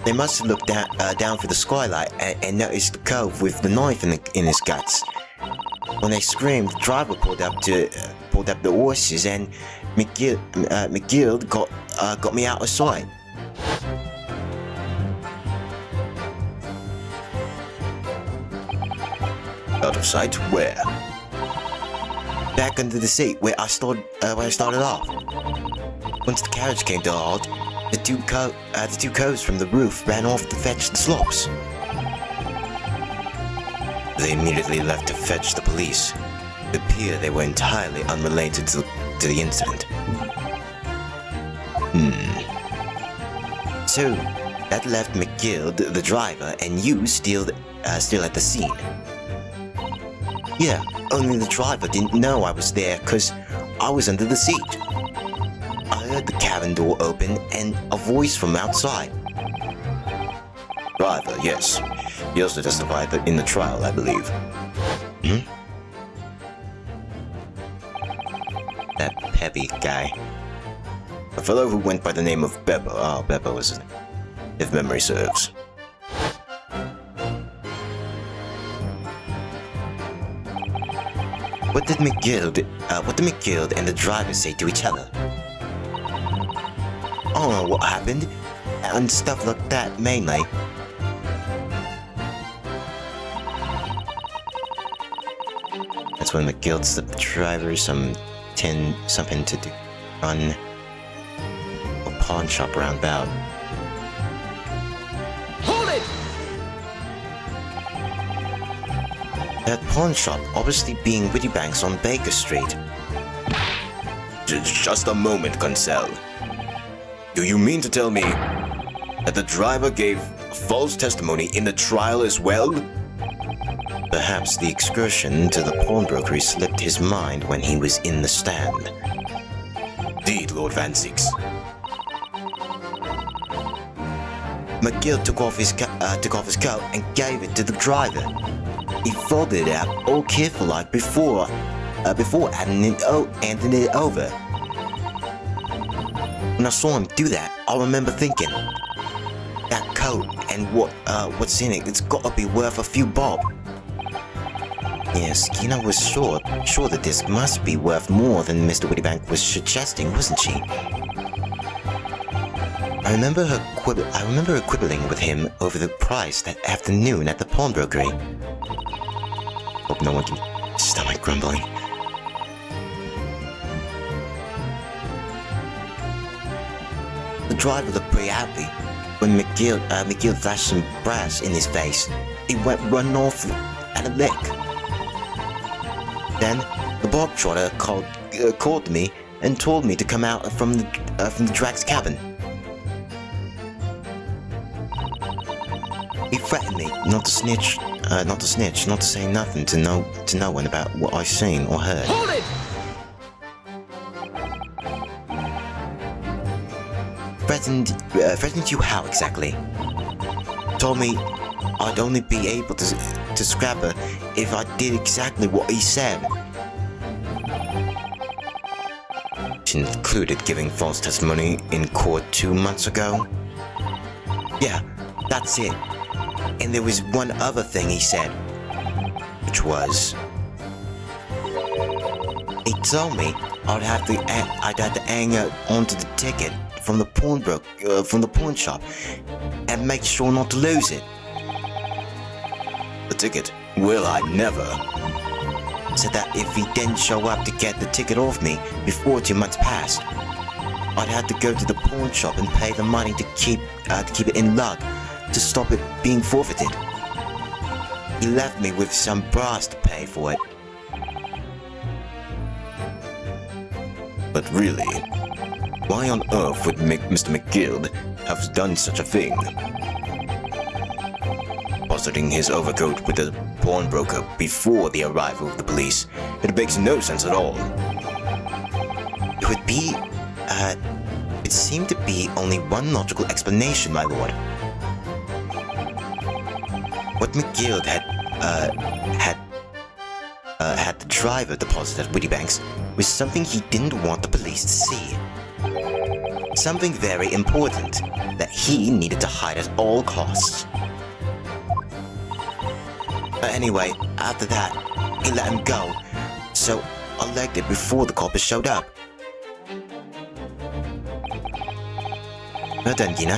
They must have looked down through the skylight and noticed the cove with the knife in his guts. When they screamed, the driver pulled up the horses, and McGill got me out of sight. Out of sight? Where? Back under the seat where I started off. Once the carriage came to a halt, the two coves from the roof ran off to fetch the slops. They immediately left to fetch the police. It appeared they were entirely unrelated to the incident. So, that left McGill, the driver, and you still at the scene. Yeah, only the driver didn't know I was there because I was under the seat. I heard the cabin door open and a voice from outside. Driver, yes. He also testified in the trial, I believe. That Peppy guy. A fellow who went by the name of Beppo. Oh, Beppo was his name, if memory serves. What did McGill and the driver say to each other? I don't know what happened, and stuff like that mainly. That's when McGill slipped the driver something to do, run a pawn shop roundabout. Hold it! That pawn shop obviously being Wittybanks on Baker Street. Just a moment, Consell. Do you mean to tell me that the driver gave false testimony in the trial as well? Perhaps the excursion to the pawnbrokery slipped his mind when he was in the stand. Indeed, Lord Van Six. McGill took off his coat and gave it to the driver. He folded it out all careful-like before handing it over. When I saw him do that, I remember thinking, that coat and what's in it, it's gotta be worth a few bob. Yes, Skinner was sure that this must be worth more than Mr. Wittybank was suggesting, wasn't she? I remember her quibbling with him over the price that afternoon at the pawnbrokery. Hope no one can stomach grumbling. The driver looked pretty happy. When McGill flashed some brass in his face, he went running off at a lick. Then the bog trotter called me and told me to come out from the drag's cabin. He threatened me not to snitch, not to say nothing to no one about what I've seen or heard. Hold it! Threatened you how exactly? Told me I'd only be able to scrap her if I did exactly what he said. Which included giving false testimony in court 2 months ago. Yeah, that's it. And there was one other thing he said, which was, he told me I'd have to hang onto the ticket from the pawn shop and make sure not to lose it. The ticket? Well, I never. Said that if he didn't show up to get the ticket off me before 2 months passed, I'd have to go to the pawn shop and pay the money to keep it in luck to stop it being forfeited. He left me with some brass to pay for it. But really, Why on earth would Mr. McGill have done such a thing? Depositing his overcoat with the pawnbroker before the arrival of the police. It makes no sense at all. It seemed to be only one logical explanation, my lord. What McGill had the driver deposit at Wittybanks was something he didn't want the police to see. Something very important that he needed to hide at all costs. Anyway, after that, he let him go, so I legged it before the coppers showed up. Well done, Gina.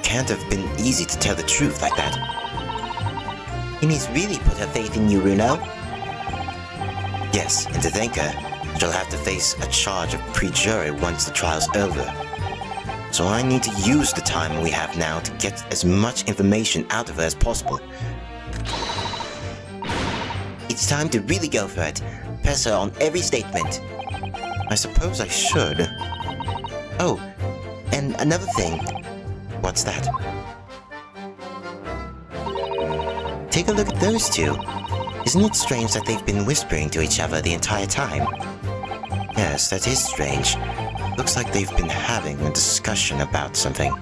Can't have been easy to tell the truth like that. Inez really put her faith in you, Runo. Yes, and to thank her, she'll have to face a charge of pre-jury once the trial's over. So I need to use the time we have now to get as much information out of her as possible. It's time to really go for it. Press her on every statement. I suppose I should. Oh, and another thing. What's that? Take a look at those two. Isn't it strange that they've been whispering to each other the entire time? Yes, that is strange. Looks like they've been having a discussion about something.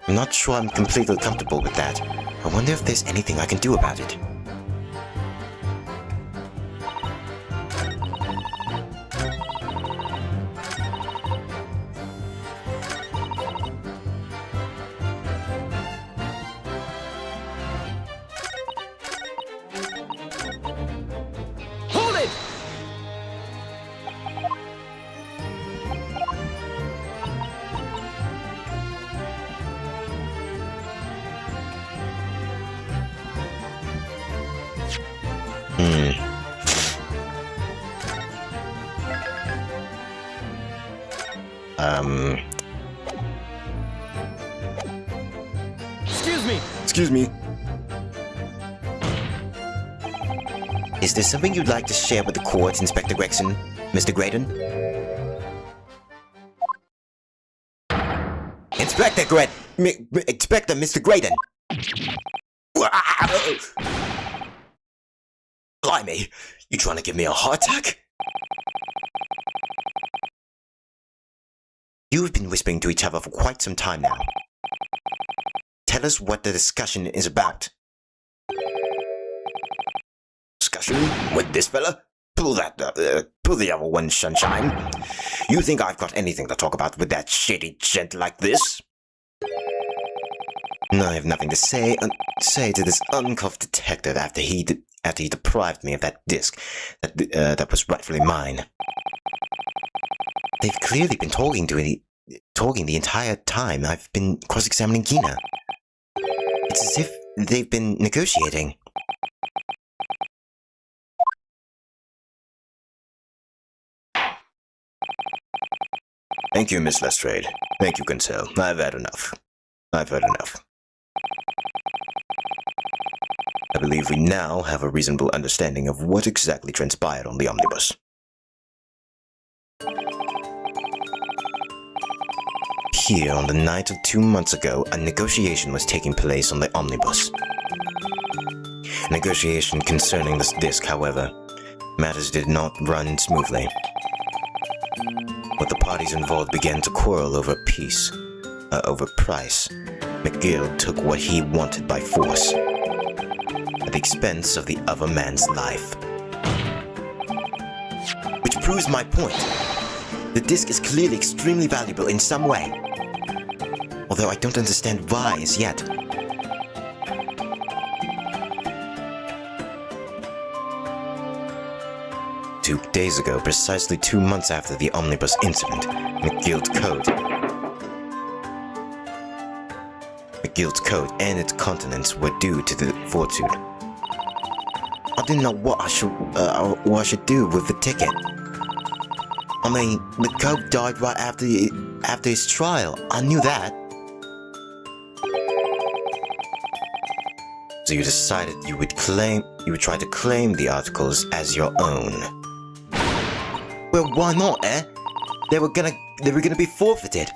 I'm not sure I'm completely comfortable with that. I wonder if there's anything I can do about it. Hold it! Excuse me! Excuse me. Is there something you'd like to share with the court, Inspector Gregson, Mr. Graydon? Inspector Mr. Graydon! Blimey, you trying to give me a heart attack? You've been whispering to each other for quite some time now. Tell us what the discussion is about. Discussion with this fella? Pull the other one, Sunshine. You think I've got anything to talk about with that shady gent like this? I have nothing to say to this uncuffed detective after he deprived me of that disc that was rightfully mine. They've clearly been talking the entire time I've been cross-examining Gina. It's as if they've been negotiating. Thank you, Miss Lestrade. Thank you, Cancel. I've had enough. I've heard enough. I believe we now have a reasonable understanding of what exactly transpired on the omnibus. Here, on the night of 2 months ago, a negotiation was taking place on the omnibus. A negotiation concerning this disc, however, matters did not run smoothly. When the parties involved began to quarrel over price, McGill took what he wanted by force, at the expense of the other man's life. Which proves my point. The disc is clearly extremely valuable in some way, although I don't understand why as yet. Two days ago, precisely 2 months after the omnibus incident, McGill's coat and its contents were due to the fortune. I didn't know what I should do with the ticket. I mean, the coat died right after his trial. I knew that. So you decided you would try to claim the articles as your own. Well, why not, eh? They were gonna be forfeited.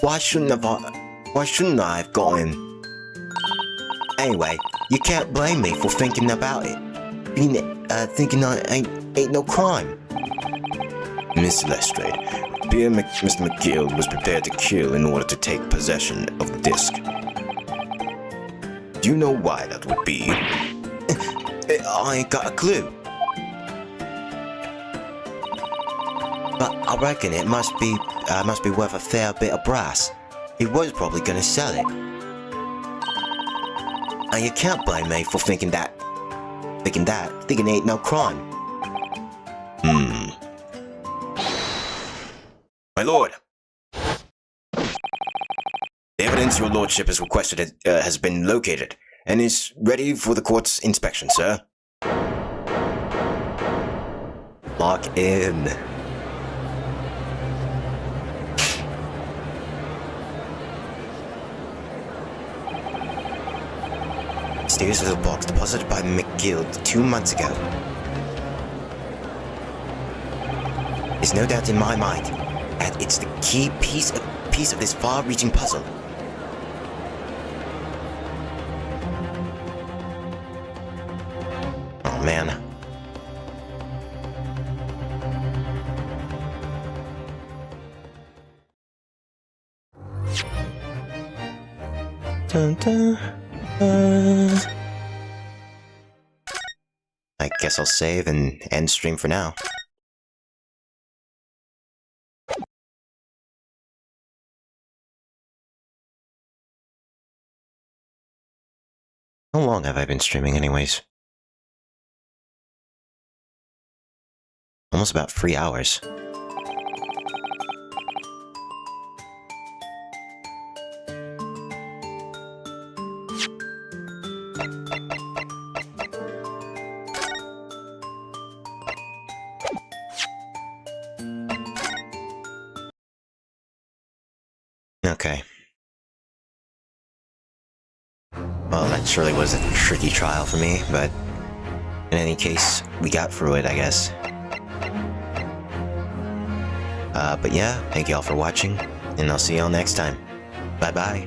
Why shouldn't I have got him? Anyway, you can't blame me for thinking about it. Thinking I ain't no crime. Miss Lestrade, Mr. McGill was prepared to kill in order to take possession of the disc. Do you know why that would be? I ain't got a clue. But I reckon it must be worth a fair bit of brass. He was probably gonna sell it. And you can't blame me for thinking it ain't no crime. My lord. The evidence your lordship has requested has been located and is ready for the court's inspection, sir. Lock in. Mysterious little box deposited by McGill 2 months ago. There's no doubt in my mind that it's the key piece of this far-reaching puzzle. Oh man. Dun, dun. I guess I'll save and end stream for now. How long have I been streaming anyways? Almost about 3 hours. Okay. Well, that surely was a tricky trial for me, but in any case, we got through it, I guess. But yeah, thank you all for watching, and I'll see you all next time. Bye-bye.